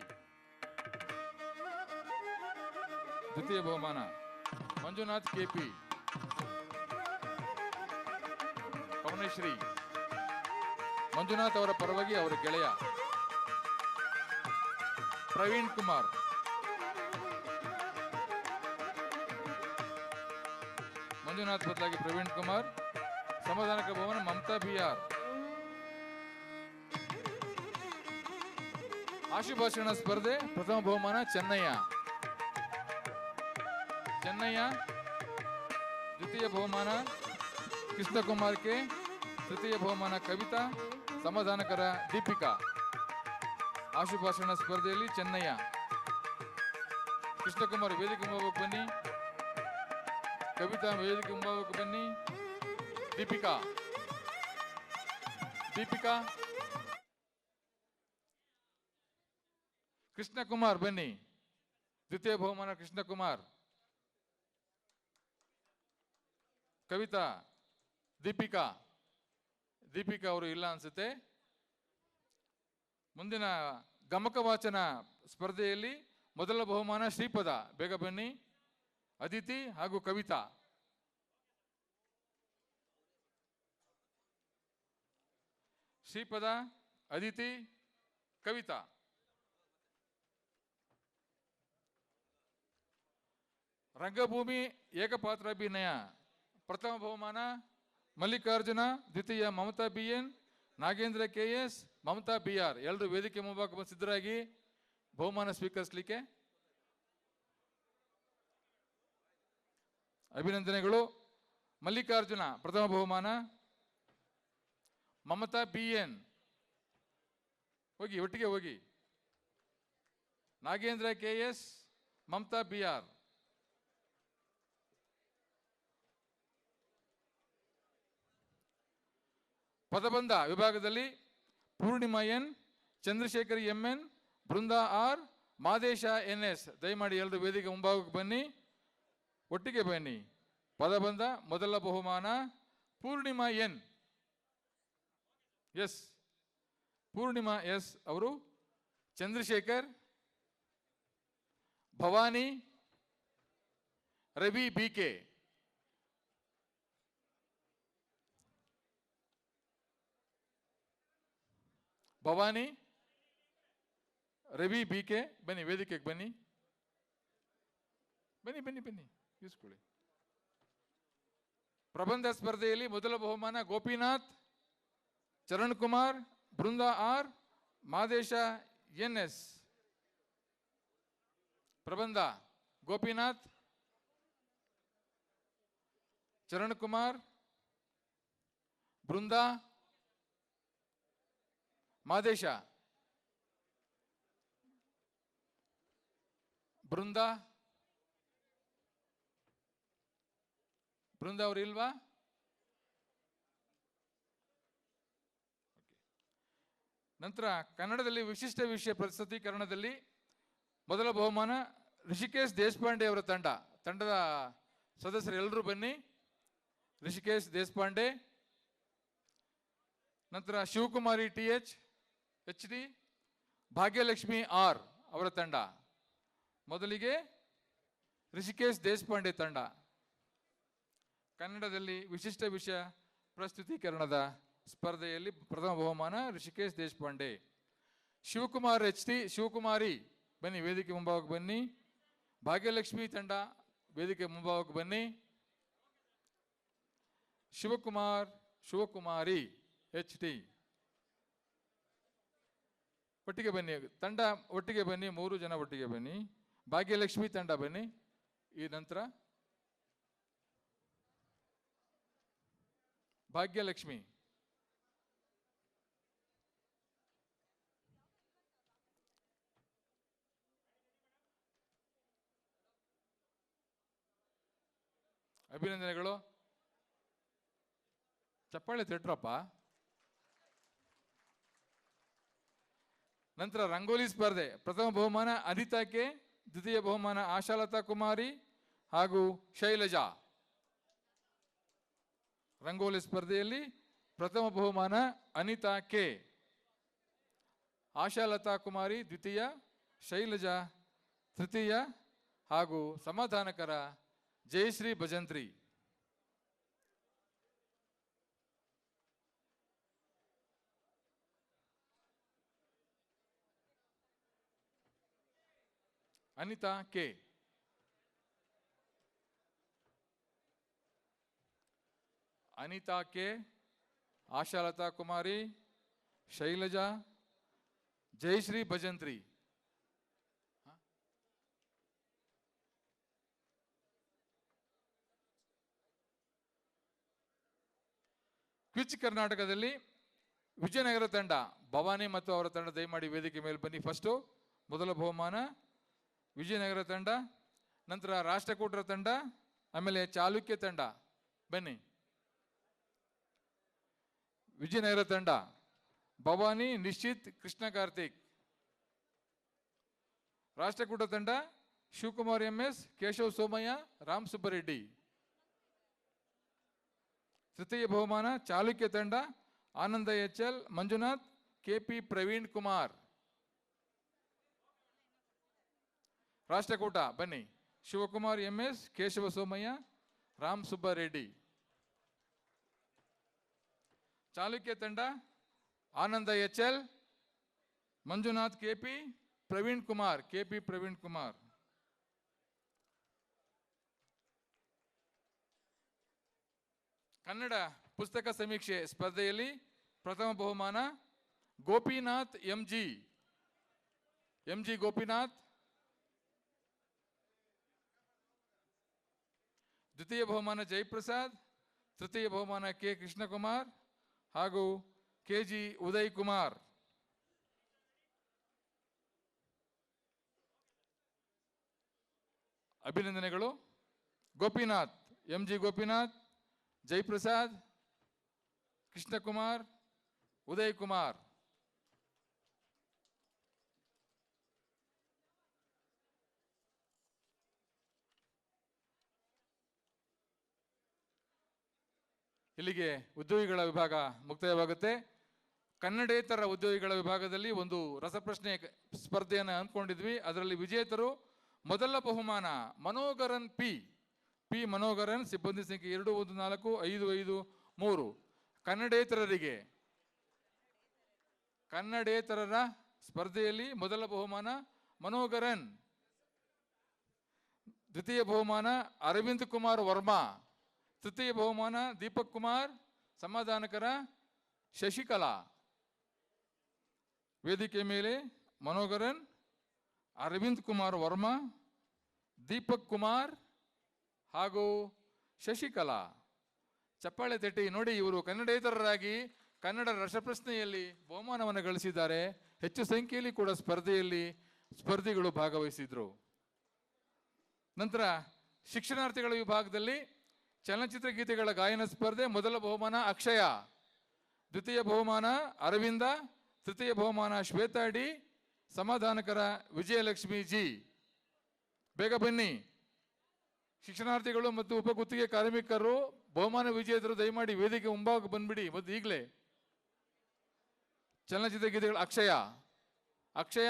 ದ್ವಿತೀಯ ಬಹುಮಾನ. ಮಂಜುನಾಥ್ KP. ಕವನಶ್ರೀ ಮಂಜುನಾಥ್ ಅವರ ಪರವಾಗಿ ಅವರ ಗೆಳೆಯ ಪ್ರವೀಣ್ ಕುಮಾರ್. ಮಂಜುನಾಥ್ ಬದಲಾಗಿ ಪ್ರವೀಣ್ ಕುಮಾರ್. ಸಮಾಧಾನಕ ಭವನ ಮಮತಾ BR. ಆಶುಭಾಷಣ ಸ್ಪರ್ಧೆ ಪ್ರಥಮ ಬಹುಮಾನ ಚೆನ್ನಯ್ಯ. ದ್ವಿತೀಯ ಬಹುಮಾನ ಕೃಷ್ಣಕುಮಾರ್ K. ತೃತೀಯ ಬಹುಮಾನ ಕವಿತಾ. ಸಮಾಧಾನಕರ ದೀಪಿಕಾ. ಆಶುಭಾಷಣ ಸ್ಪರ್ಧೆಯಲ್ಲಿ ಚೆನ್ನಯ್ಯ. ಕೃಷ್ಣಕುಮಾರ್ ವೇದಿಕೆ ಮುಂಭಾಗಕ್ಕೆ ಬನ್ನಿ. ಕವಿತಾ ವೇದಿಕೆ ಮುಂಭಾಗಕ್ಕೆ ಬನ್ನಿ. ದೀಪಿಕಾ ಕೃಷ್ಣಕುಮಾರ್ ಬನ್ನಿ. ದ್ವಿತೀಯ ಬಹುಮಾನ ಕೃಷ್ಣಕುಮಾರ್. ಕವಿತಾ, ದೀಪಿಕಾ ಅವರು ಇಲ್ಲ ಅನ್ಸುತ್ತೆ. ಮುಂದಿನ ಗಮಕ ವಾಚನ ಸ್ಪರ್ಧೆಯಲ್ಲಿ ಮೊದಲ ಬಹುಮಾನ ಶ್ರೀಪದ, ಬೇಗ ಬನ್ನಿ. ಅದಿತಿ ಹಾಗೂ ಕವಿತಾ. ಶ್ರೀಪದ, ಅದಿತಿ, ಕವಿತಾ. ರಂಗಭೂಮಿ ಏಕಪಾತ್ರಾಭಿನಯ ಪ್ರಥಮ ಬಹುಮಾನ ಮಲ್ಲಿಕಾರ್ಜುನ, ದ್ವಿತೀಯ Mamata BN, Nagendra KS, Mamata BR. ಎಲ್ಲರೂ ವೇದಿಕೆ ಮುಂಭಾಗ ಬಂದು ಸಿದ್ಧರಾಗಿ ಬಹುಮಾನ ಸ್ವೀಕರಿಸಲಿಕ್ಕೆ ಅಭಿನಂದನೆಗಳು. ಮಲ್ಲಿಕಾರ್ಜುನ ಪ್ರಥಮ ಬಹುಮಾನ, ಮಮತಾ BN ಹೋಗಿ, ಒಟ್ಟಿಗೆ ಹೋಗಿ. Nagendra KS, Mamata BR. ಪದಬಂಧ ವಿಭಾಗದಲ್ಲಿ Purnima N, Chandrashekhar MN, Brinda R, Madesha NS. ದಯಮಾಡಿ ಎಲ್ಲರೂ ವೇದಿಕೆ ಮುಂಭಾಗಕ್ಕೆ ಬನ್ನಿ, ಒಟ್ಟಿಗೆ ಬನ್ನಿ. ಪದಬಂಧ ಮೊದಲ ಬಹುಮಾನ Poornima N. S, Poornima S ಅವರು, ಚಂದ್ರಶೇಖರ್, ಭವಾನಿ, ರವಿ BK. ಭವಾನಿ, ರವಿ BK ಬನ್ನಿ, ವೇದಿಕೆಗೆ ಬನ್ನಿ, ಬನ್ನಿ ಬನ್ನಿ ಬನ್ನಿ, ಇಸ್ಕೊಳ್ಳಿ. ಪ್ರಬಂಧ ಸ್ಪರ್ಧೆಯಲ್ಲಿ ಮೊದಲ ಬಹುಮಾನ ಗೋಪಿನಾಥ್, ಚರಣ್ ಕುಮಾರ್, ಬೃಂದಾ R, ಮಾದೇಶ NS. ಪ್ರಬಂಧ ಗೋಪಿನಾಥ್, ಚರಣ್ ಕುಮಾರ್, ಬೃಂದಾ, ಮಾದೇಶ. ಬೃಂದಾ ಅವರು ಇಲ್ವಾ? ನಂತರ ಕನ್ನಡದಲ್ಲಿ ವಿಶಿಷ್ಟ ವಿಷಯ ಪ್ರಸ್ತುತೀಕರಣದಲ್ಲಿ ಮೊದಲ ಬಹುಮಾನ ಋಷಿಕೇಶ್ ದೇಶಪಾಂಡೆ ಅವರ ತಂಡದ ಸದಸ್ಯರು ಎಲ್ಲರೂ ಬನ್ನಿ. ಋಷಿಕೇಶ್ ದೇಶಪಾಂಡೆ. ನಂತರ Shivakumari TH, HD, Bhagyalakshmi R ಅವರ ತಂಡ. ಮೊದಲಿಗೆ ಋಷಿಕೇಶ್ ದೇಶಪಾಂಡೆ ತಂಡ. ಕನ್ನಡದಲ್ಲಿ ವಿಶಿಷ್ಟ ವಿಷಯ ಪ್ರಸ್ತುತೀಕರಣದ ಸ್ಪರ್ಧೆಯಲ್ಲಿ ಪ್ರಥಮ ಬಹುಮಾನ ಋಷಿಕೇಶ್ ದೇಶಪಾಂಡೆ. ಶಿವಕುಮಾರ್ HD, ಶಿವಕುಮಾರಿ ಬನ್ನಿ, ವೇದಿಕೆ ಮುಂಭಾಗಕ್ಕೆ ಬನ್ನಿ. ಭಾಗ್ಯಲಕ್ಷ್ಮಿ ತಂಡ ವೇದಿಕೆ ಮುಂಭಾಗಕ್ಕೆ ಬನ್ನಿ. ಶಿವಕುಮಾರಿ HD ಒಟ್ಟಿಗೆ ಬನ್ನಿ, ತಂಡ ಒಟ್ಟಿಗೆ ಬನ್ನಿ, 3 ಜನ ಒಟ್ಟಿಗೆ ಬನ್ನಿ. ಭಾಗ್ಯಲಕ್ಷ್ಮಿ ತಂಡ ಬನ್ನಿ. ಈ ನಂತರ ಭಾಗ್ಯಲಕ್ಷ್ಮಿ, ಅಭಿನಂದನೆಗಳು. ಚಪ್ಪಾಳೆ ತಟ್ರಪ್ಪ. ನಂತರ ರಂಗೋಲಿ ಸ್ಪರ್ಧೆ ಪ್ರಥಮ ಬಹುಮಾನ ಅನಿತಾ K, ದ್ವಿತೀಯ ಬಹುಮಾನ ಆಶಾಲತಾ ಕುಮಾರಿ ಹಾಗೂ ಶೈಲಜಾ. ರಂಗೋಲಿ ಸ್ಪರ್ಧೆಯಲ್ಲಿ ಪ್ರಥಮ ಬಹುಮಾನ ಅನಿತಾ K, ಆಶಾಲತಾ ಕುಮಾರಿ ದ್ವಿತೀಯ, ಶೈಲಜಾ ತೃತೀಯ ಹಾಗೂ ಸಮಾಧಾನಕರ ಜಯಶ್ರೀ ಭಜಂತ್ರಿ. ಅನಿತಾ K, ಆಶಾಲತಾ ಕುಮಾರಿ, ಶೈಲಜಾ, ಜಯಶ್ರೀ ಭಜಂತ್ರಿ. ಕ್ವಿಚ್ ಕರ್ನಾಟಕದಲ್ಲಿ ವಿಜಯನಗರ ತಂಡ ಭವಾನಿ ಮತ್ತು ಅವರ ತಂಡ ದಯಮಾಡಿ ವೇದಿಕೆ ಮೇಲೆ ಬನ್ನಿ. ಫಸ್ಟು ಮೊದಲ ಬಹುಮಾನ ವಿಜಯನಗರ ತಂಡ, ನಂತರ ರಾಷ್ಟ್ರಕೂಟರ ತಂಡ, ಆಮೇಲೆ ಚಾಲುಕ್ಯ ತಂಡ. ಬನ್ನಿ. ವಿಜಯನಗರ ತಂಡ ಭವಾನಿ, ನಿಶ್ಚಿತ್, ಕೃಷ್ಣ ಕಾರ್ತಿಕ್. ರಾಷ್ಟ್ರಕೂಟ ತಂಡ ಶಿವಕುಮಾರ್ MS, ಕೇಶವ್ ಸೋಮಯ್ಯ, ರಾಮ್ ಸುಬ್ಬರೆಡ್ಡಿ. ತೃತೀಯ ಬಹುಮಾನ ಚಾಲುಕ್ಯ ತಂಡ ಆನಂದ HL, ಮಂಜುನಾಥ್, KP ಪ್ರವೀಣ್ ಕುಮಾರ್. ರಾಷ್ಟ್ರಕೂಟ ಬನ್ನಿ, ಶಿವಕುಮಾರ್ MS, ಕೇಶವ ಸೋಮಯ್ಯ, ರಾಮ್ ಸುಬ್ಬರೆಡ್ಡಿ. ಚಾಲುಕ್ಯ ತಂಡ ಆನಂದ HL, Manjunath KP, Praveen Kumar, KP Praveen Kumar. Kannada ಪುಸ್ತಕ ಸಮೀಕ್ಷೆ ಸ್ಪರ್ಧೆಯಲ್ಲಿ ಪ್ರಥಮ ಬಹುಮಾನ ಗೋಪಿನಾಥ್ MG ಗೋಪಿನಾಥ್. ದ್ವಿತೀಯ ಬಹುಮಾನ ಜಯಪ್ರಸಾದ್, ತೃತೀಯ ಬಹುಮಾನ K ಕೃಷ್ಣಕುಮಾರ್ ಹಾಗೂ KG ಉದಯ್ ಕುಮಾರ್. ಅಭಿನಂದನೆಗಳು. ಗೋಪಿನಾಥ್, MG ಗೋಪಿನಾಥ್, ಜಯಪ್ರಸಾದ್, ಕೃಷ್ಣಕುಮಾರ್, ಉದಯ್ ಕುಮಾರ್. ಇಲ್ಲಿಗೆ ಉದ್ಯೋಗಿಗಳ ವಿಭಾಗ ಮುಕ್ತಾಯವಾಗುತ್ತೆ. ಕನ್ನಡೇತರ ಉದ್ಯೋಗಿಗಳ ವಿಭಾಗದಲ್ಲಿ ಒಂದು ರಸಪ್ರಶ್ನೆ ಸ್ಪರ್ಧೆಯನ್ನು ಅಂದ್ಕೊಂಡಿದ್ವಿ. ಅದರಲ್ಲಿ ವಿಜೇತರು ಮೊದಲ ಬಹುಮಾನ ಮನೋಗರನ್ ಪಿ ಮನೋಗರನ್, ಸಿಬ್ಬಂದಿ ಸಂಖ್ಯೆ 214553. ಕನ್ನಡೇತರರ ಸ್ಪರ್ಧೆಯಲ್ಲಿ ಮೊದಲ ಬಹುಮಾನ ಮನೋಗರನ್. ದ್ವಿತೀಯ ಬಹುಮಾನ ಅರವಿಂದ್ ಕುಮಾರ್ ವರ್ಮಾ. ತೃತೀಯ ಬಹುಮಾನ ದೀಪಕ್ ಕುಮಾರ್, ಸಮಾಧಾನಕರ ಶಶಿಕಲಾ. ವೇದಿಕೆ ಮೇಲೆ ಮನೋಗರನ್, ಅರವಿಂದ್ ಕುಮಾರ್ ವರ್ಮಾ, ದೀಪಕ್ ಕುಮಾರ್ ಹಾಗೂ ಶಶಿಕಲಾ. ಚಪ್ಪಾಳೆ ತಟ್ಟಿ ನೋಡಿ. ಇವರು ಕನ್ನಡೇತರರಾಗಿ ಕನ್ನಡ ರಸಪ್ರಶ್ನೆಯಲ್ಲಿ ಬಹುಮಾನವನ್ನು ಗಳಿಸಿದ್ದಾರೆ. ಹೆಚ್ಚು ಸಂಖ್ಯೆಯಲ್ಲಿ ಕೂಡ ಸ್ಪರ್ಧೆಯಲ್ಲಿ ಸ್ಪರ್ಧಿಗಳು ಭಾಗವಹಿಸಿದ್ರು. ನಂತರ ಶಿಕ್ಷಣಾರ್ಥಿಗಳ ವಿಭಾಗದಲ್ಲಿ ಚಲನಚಿತ್ರ ಗೀತೆಗಳ ಗಾಯನ ಸ್ಪರ್ಧೆ ಮೊದಲ ಬಹುಮಾನ ಅಕ್ಷಯ, ದ್ವಿತೀಯ ಬಹುಮಾನ ಅರವಿಂದ, ತೃತೀಯ ಬಹುಮಾನ ಶ್ವೇತಾ ಡಿ, ಸಮಾಧಾನಕರ ವಿಜಯಲಕ್ಷ್ಮಿ ಜಿ. ಬೇಗ ಬನ್ನಿ ಶಿಕ್ಷಣಾರ್ಥಿಗಳು ಮತ್ತು ಉಪಗುತ್ತಿಗೆ ಕಾರ್ಮಿಕರು, ಬಹುಮಾನ ವಿಜೇತರು ದಯಮಾಡಿ ವೇದಿಕೆ ಮುಂಭಾಗ ಬಂದ್ಬಿಡಿ. ಮತ್ತು ಈಗಲೇ ಚಲನಚಿತ್ರ ಗೀತೆಗಳ ಅಕ್ಷಯ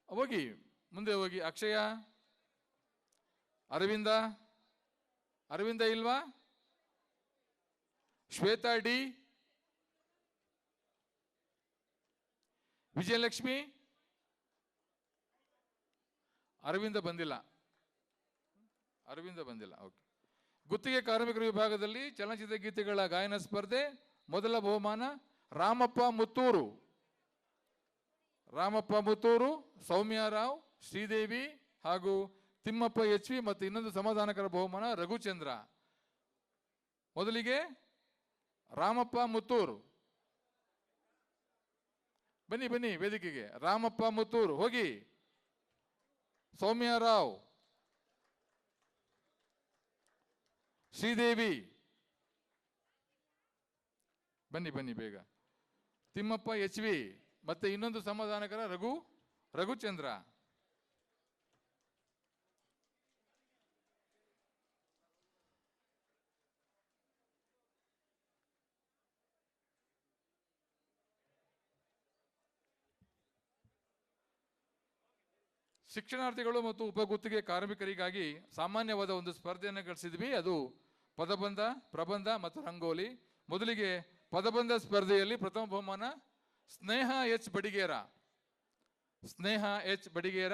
ಹೋಗಿ ಮುಂದೆ ಹೋಗಿ. ಅಕ್ಷಯ, ಅರವಿಂದ ಇಲ್ವಾ? ಶ್ವೇತಾ ಡಿ, ವಿಜಯಲಕ್ಷ್ಮಿ. ಅರವಿಂದ ಬಂದಿಲ್ಲ. ಓಕೆ. ಗುತ್ತಿಗೆ ಕಾರ್ಮಿಕರ ವಿಭಾಗದಲ್ಲಿ ಚಲನಚಿತ್ರ ಗೀತೆಗಳ ಗಾಯನ ಸ್ಪರ್ಧೆ ಮೊದಲ ಬಹುಮಾನ ರಾಮಪ್ಪ ಮುತ್ತೂರು, ಸೌಮ್ಯ ರಾವ್, ಶ್ರೀದೇವಿ ಹಾಗೂ ತಿಮ್ಮಪ್ಪ HV ಮತ್ತು ಇನ್ನೊಂದು ಸಮಾಧಾನಕರ ಬಹುಮಾನ ರಘುಚಂದ್ರ. ಮೊದಲಿಗೆ ರಾಮಪ್ಪ ಮುತ್ತೂರು. ಬನ್ನಿ ವೇದಿಕೆಗೆ. ರಾಮಪ್ಪ ಮುತ್ತೂರು ಹೋಗಿ. ಸೌಮ್ಯ ರಾವ್, ಶ್ರೀದೇವಿ ಬನ್ನಿ ಬೇಗ. ತಿಮ್ಮಪ್ಪ HV ಮತ್ತೆ ಇನ್ನೊಂದು ಸಮಾಧಾನಕರ ರಘುಚಂದ್ರ. ಶಿಕ್ಷಣಾರ್ಥಿಗಳು ಮತ್ತು ಉಪಗುತ್ತಿಗೆ ಕಾರ್ಮಿಕರಿಗಾಗಿ ಸಾಮಾನ್ಯವಾದ ಒಂದು ಸ್ಪರ್ಧೆಯನ್ನು ಗಳಿಸಿದ್ವಿ. ಅದು ಪದಬಂಧ, ಪ್ರಬಂಧ ಮತ್ತು ರಂಗೋಲಿ. ಮೊದಲಿಗೆ ಪದಬಂಧ ಸ್ಪರ್ಧೆಯಲ್ಲಿ ಪ್ರಥಮ ಬಹುಮಾನ ಸ್ನೇಹ ಎಚ್ ಬಡಿಗೇರ,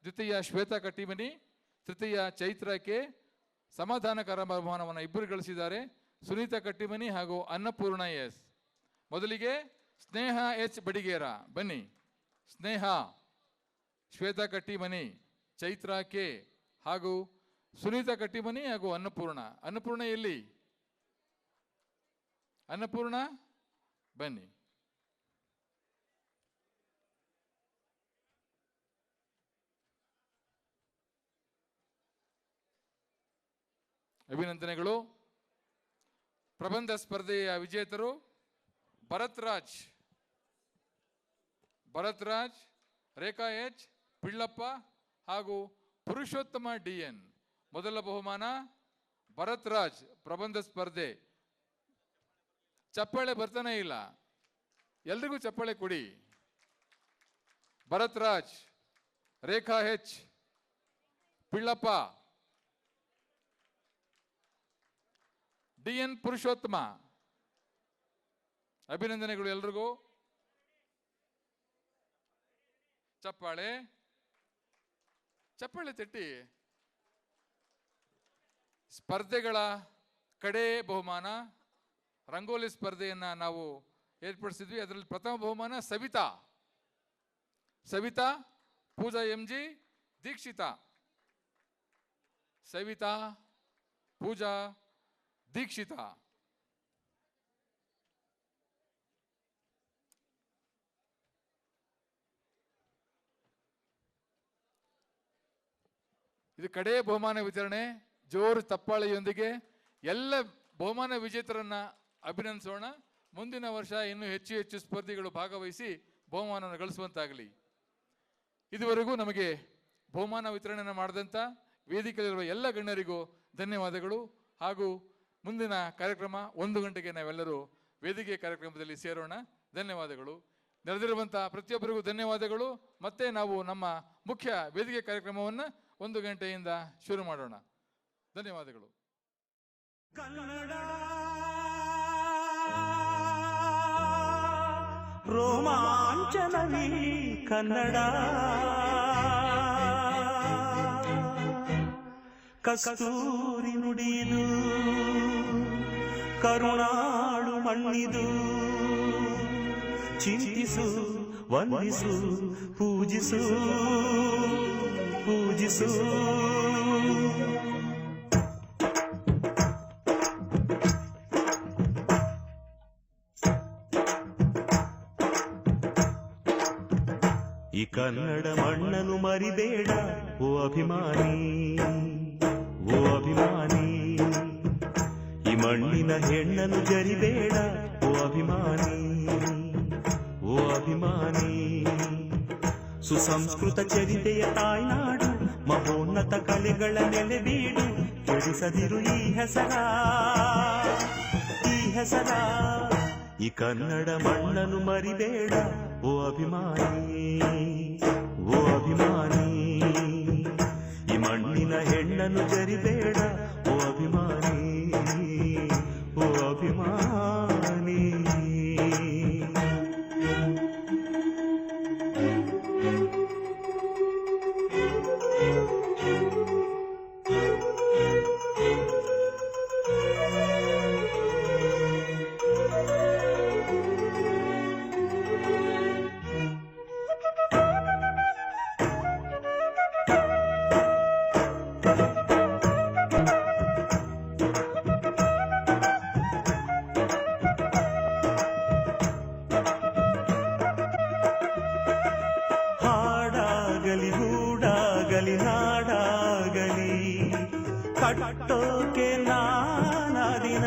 ದ್ವಿತೀಯ ಶ್ವೇತಾ ಕಟ್ಟಿಮನಿ, ತೃತೀಯ ಚೈತ್ರ ಕೆ. ಸಮಾಧಾನಕರ ಬಹುಮಾನವನ್ನು ಇಬ್ಬರು ಗಳಿಸಿದ್ದಾರೆ, ಸುನೀತಾ ಕಟ್ಟಿಮನಿ ಹಾಗೂ ಅನ್ನಪೂರ್ಣ ಎಸ್. ಮೊದಲಿಗೆ ಸ್ನೇಹ ಎಚ್ ಬಡಿಗೇರ. ಬನ್ನಿ. ಸ್ನೇಹ, ಶ್ವೇತಾ ಕಟ್ಟಿಮನಿ, ಚೈತ್ರ ಕೆ ಹಾಗೂ ಸುನೀತಾ ಕಟ್ಟಿಮನಿ ಹಾಗೂ ಅನ್ನಪೂರ್ಣ ಎಲ್ಲಿ? ಅನ್ನಪೂರ್ಣ ಬನ್ನಿ. ಅಭಿನಂದನೆಗಳು. ಪ್ರಬಂಧ ಸ್ಪರ್ಧೆಯ ವಿಜೇತರು ಭರತ್ ರಾಜ್, ರೇಖಾ ಎಚ್, ಪಿಳ್ಳಪ್ಪ ಹಾಗೂ ಪುರುಷೋತ್ತಮ DN. ಮೊದಲ ಬಹುಮಾನ ಭರತ್ ರಾಜ್, ಪ್ರಬಂಧ ಸ್ಪರ್ಧೆ. ಚಪ್ಪಾಳೆ ಬರ್ತಾನೆ ಇಲ್ಲ, ಎಲ್ರಿಗೂ ಚಪ್ಪಾಳೆ ಕೊಡಿ. ಭರತ್ ರಾಜ್, ರೇಖಾ ಎಚ್, ಪಿಳ್ಳಪ್ಪ, DN ಪುರುಷೋತ್ತಮ. ಅಭಿನಂದನೆಗಳು ಎಲ್ರಿಗೂ. ಚಪ್ಪಾಳೆ ಚಪ್ಪಾಳೆ ತಟ್ಟಿ. ಸ್ಪರ್ಧೆಗಳ ಕಡೆ ಬಹುಮಾನ ರಂಗೋಲಿ ಸ್ಪರ್ಧೆಯನ್ನ ನಾವು ಏರ್ಪಡಿಸಿದ್ವಿ. ಅದರಲ್ಲಿ ಪ್ರಥಮ ಬಹುಮಾನ ಸವಿತಾ, ಪೂಜಾ MG, ದೀಕ್ಷಿತಾ. ಸವಿತಾ, ಪೂಜಾ, ದೀಕ್ಷಿತಾ. ಇದು ಕಡೆ ಬಹುಮಾನ ವಿತರಣೆ. ಜೋರು ತಪ್ಪಾಳೆಯೊಂದಿಗೆ ಎಲ್ಲ ಬಹುಮಾನ ವಿಜೇತರನ್ನ ಅಭಿನಂದಿಸೋಣ. ಮುಂದಿನ ವರ್ಷ ಇನ್ನೂ ಹೆಚ್ಚು ಹೆಚ್ಚು ಸ್ಪರ್ಧಿಗಳು ಭಾಗವಹಿಸಿ ಬಹುಮಾನವನ್ನು ಗಳಿಸುವಂತಾಗಲಿ. ಇದುವರೆಗೂ ನಮಗೆ ಬಹುಮಾನ ವಿತರಣೆಯನ್ನು ಮಾಡಿದಂಥ ವೇದಿಕೆಯಲ್ಲಿರುವ ಎಲ್ಲ ಗಣ್ಯರಿಗೂ ಧನ್ಯವಾದಗಳು. ಹಾಗೂ ಮುಂದಿನ ಕಾರ್ಯಕ್ರಮ 1 ಗಂಟೆಗೆ ನಾವೆಲ್ಲರೂ ವೇದಿಕೆ ಕಾರ್ಯಕ್ರಮದಲ್ಲಿ ಸೇರೋಣ. ಧನ್ಯವಾದಗಳು. ನೆರೆದಿರುವಂಥ ಪ್ರತಿಯೊಬ್ಬರಿಗೂ ಧನ್ಯವಾದಗಳು. ಮತ್ತೆ ನಾವು ನಮ್ಮ ಮುಖ್ಯ ವೇದಿಕೆ ಕಾರ್ಯಕ್ರಮವನ್ನು 1 ಗಂಟೆಯಿಂದ ಶುರು ಮಾಡೋಣ. ಧನ್ಯವಾದಗಳು. ಕನ್ನಡ ರೋಮಾಂಚನವೀ ಕನ್ನಡ, ಕಸ್ತೂರಿ ನುಡಿದು ಕರುಣಾಳು ಮಣ್ಣಿದು, ಚಿಂತಿಸು ವಂದಿಸು ಪೂಜಿಸು ಪೂಜಿಸು. ಈ ಕನ್ನಡ ಮಣ್ಣನ್ನು ಮರಿಬೇಡ ಓ ಅಭಿಮಾನಿ, ಓ ಅಭಿಮಾನಿ. ಈ ಮಣ್ಣಿನ ಹೆಣ್ಣನ್ನು ಜರಿಬೇಡ ಓ ಅಭಿಮಾನಿ, ಓ ಅಭಿಮಾನಿ. ಸುಸಂಸ್ಕೃತ ಚರಿತೆಯ ತಾಯ್ನಾಡು, ಮಹೋನ್ನತ ಕಲೆಗಳ ನೆಲೆಬೀಡು. ಕೆಡಿಸದಿರು ಈ ಹೆಸರ, ಈ ಹೆಸರ. ಈ ಕನ್ನಡ ಮಣ್ಣನ್ನು ಮರಿಬೇಡ ಓ ಅಭಿಮಾನಿ, ಓ ಅಭಿಮಾನಿ. ಈ ಮಣ್ಣಿನ ಹೆಣ್ಣನ್ನು ಜರಿಬೇಡ ಓ ಅಭಿಮಾನಿ, ಓ ಅಭಿಮಾನಿ. ಹಾಡಾಗಲಿ ಹೂಡಾಗಲಿ ನಾಡಾಗಲಿ ಕಟ್ಟೋಕೆ ನಾನಾ ದಿನ,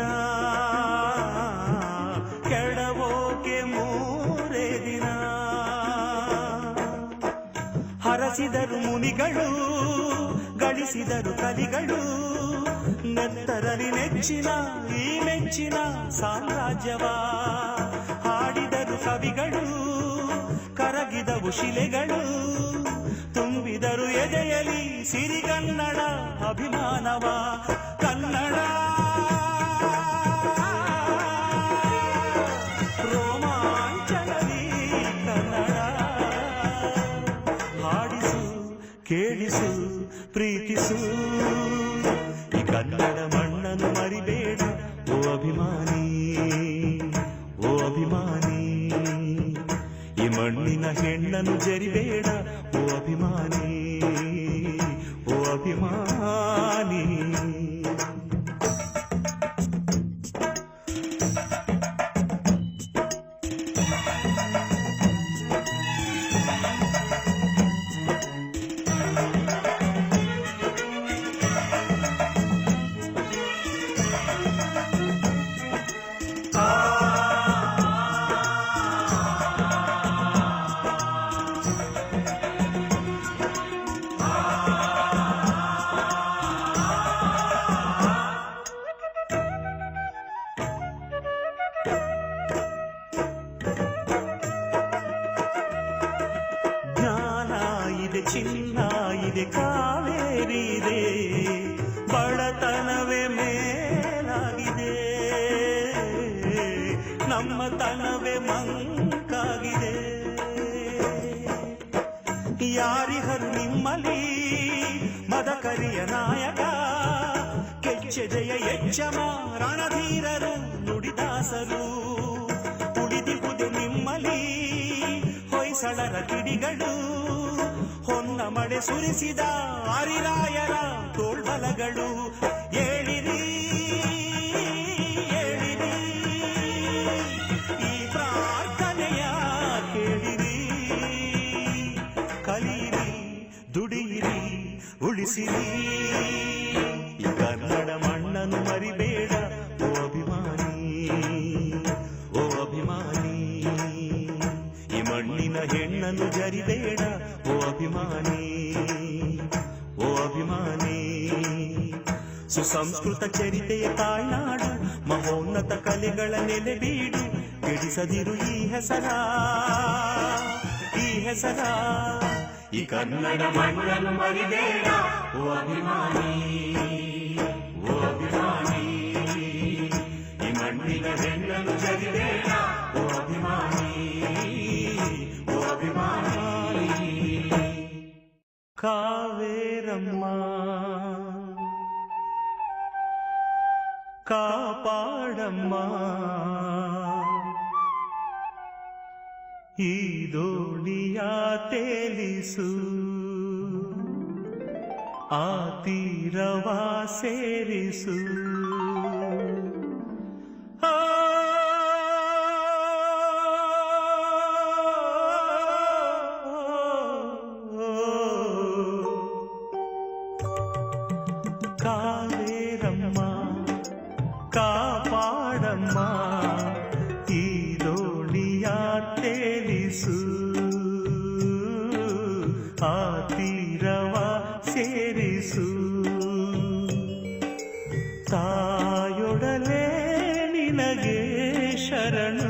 ಕೆಡವೋಕೆ 3 ದಿನ. ಹರಸಿದರು ಮುನಿಗಳು, ಗಳಿಸಿದರು ಕಲಿಗಳು, ನೆತ್ತರಲಿ ನೆಚ್ಚಿನ ಈ ಮೆಚ್ಚಿನ ಸಾಮ್ರಾಜ್ಯವ. ಹಾಡಿದರು ಕವಿಗಳು, ಕರಗಿದವು ಶಿಲೆಗಳು, ತುಂಬಿದರು ಎದೆಯಲಿ ಸಿರಿಗನ್ನಡ ಅಭಿಮಾನವ. ಕನ್ನಡ ರೋಮಾಂಚನವೀ ಕನ್ನಡ. ಹಾಡಿಸು ಕೇಳಿಸು ಪ್ರೀತಿಸು, ಈ ಕನ್ನಡ ಮಣ್ಣನ್ನು ಮರಿಬೇಡ ಓ ಅಭಿಮಾನಿ, ಓ ಅಭಿಮಾನಿ. ಈ ಮಣ್ಣಿನ ಹೆಣ್ಣನ್ನು ಜರಿಬೇಡ ಓ ಅಭಿಮಾನಿ, ಓ ಅಭಿಮಾನಿ. ಮಧ್ಯೆ ಕಾವೇರಿ ಇದೆ, ಬಡತನವೇ ಮೇಲಾಗಿದೆ, ನಮ್ಮ ತನವೇ ಮಂಕಾಗಿದೆ. ಯಾರಿಹರು ನಿಮ್ಮಲ್ಲಿ ಮದಕರಿಯ ನಾಯಕ, ಕೆಚ್ಚೆದೆಯ ಎಚ್ಚಮ ರಣಧೀರರು ನುಡಿದಾಸರು, ಉಳಿದಿಹುದು ನಿಮ್ಮಲ್ಲಿ ಹೊಯ್ಸಳರ ಕಿಡಿಗಳು, ಹೊನ್ನ ಮಳೆ ಸುರಿಸಿದ ಹರಿರಾಯರ ತೋಳ್ಬಲಗಳು. ಏಳಿರಿ ಏಳಿರಿ, ಈ ಪ್ರಾರ್ಥನೆಯ ಕೇಳಿರಿ, ಕಲಿಯಿರಿ ದುಡಿಯಿರಿ ಉಳಿಸಿರಿ. ಈ ಕನ್ನಡ ಮಣ್ಣನ್ನು ಮರಿಬೇಡ ಓ ಅಭಿಮಾನಿ, ಓ ಅಭಿಮಾನಿ. ಈ ಮಣ್ಣಿನ ಹೆಣ್ಣನ್ನು ಜರಿಬೇಡ ಓ ಅಭಿಮಾನಿ, ಓ ಅಭಿಮಾನಿ. ಸುಸಂಸ್ಕೃತ ಚರಿತೆಯ ತಾಯ್ನಾಡು, ಮಹೋನ್ನತ ಕಲೆಗಳ ನೆಲೆ ಬೀಡು, ಕೆಡಿಸದಿರು ಈ ಹೆಸರ, ಈ ಹೆಸರ. ಈ ಕನ್ನಡ ಮಣ್ಣನ್ನು ಮರಿಬೇಡ ಓ ಅಭಿಮಾನಿ, ಓ ಅಭಿಮಾನಿ. ಈ ಮಣ್ಣಿನ ಹೆಣ್ಣನ್ನು ಜರಿಬೇಡ ಓ ಅಭಿಮಾನಿ, ಓ ಅಭಿಮಾನಿ. ಕಾವೇರಮ್ಮ ಕಾಪಾಡಮ್ಮ, ಈ ದೋಣಿಯ ತೇಲಿಸು, ಆ ತೀರವ ಸೇರಿಸು. ಕಾವೇರಮ್ಮ ಕಾಪಾಡಮ್ಮ, ಈ ದೋಣಿಯ ತೇಲಿಸು, ಆ ತೀರವ ಸೇರಿಸು. ತಾಯೊಡಲೆ ನಿನಗೆ ಶರಣು,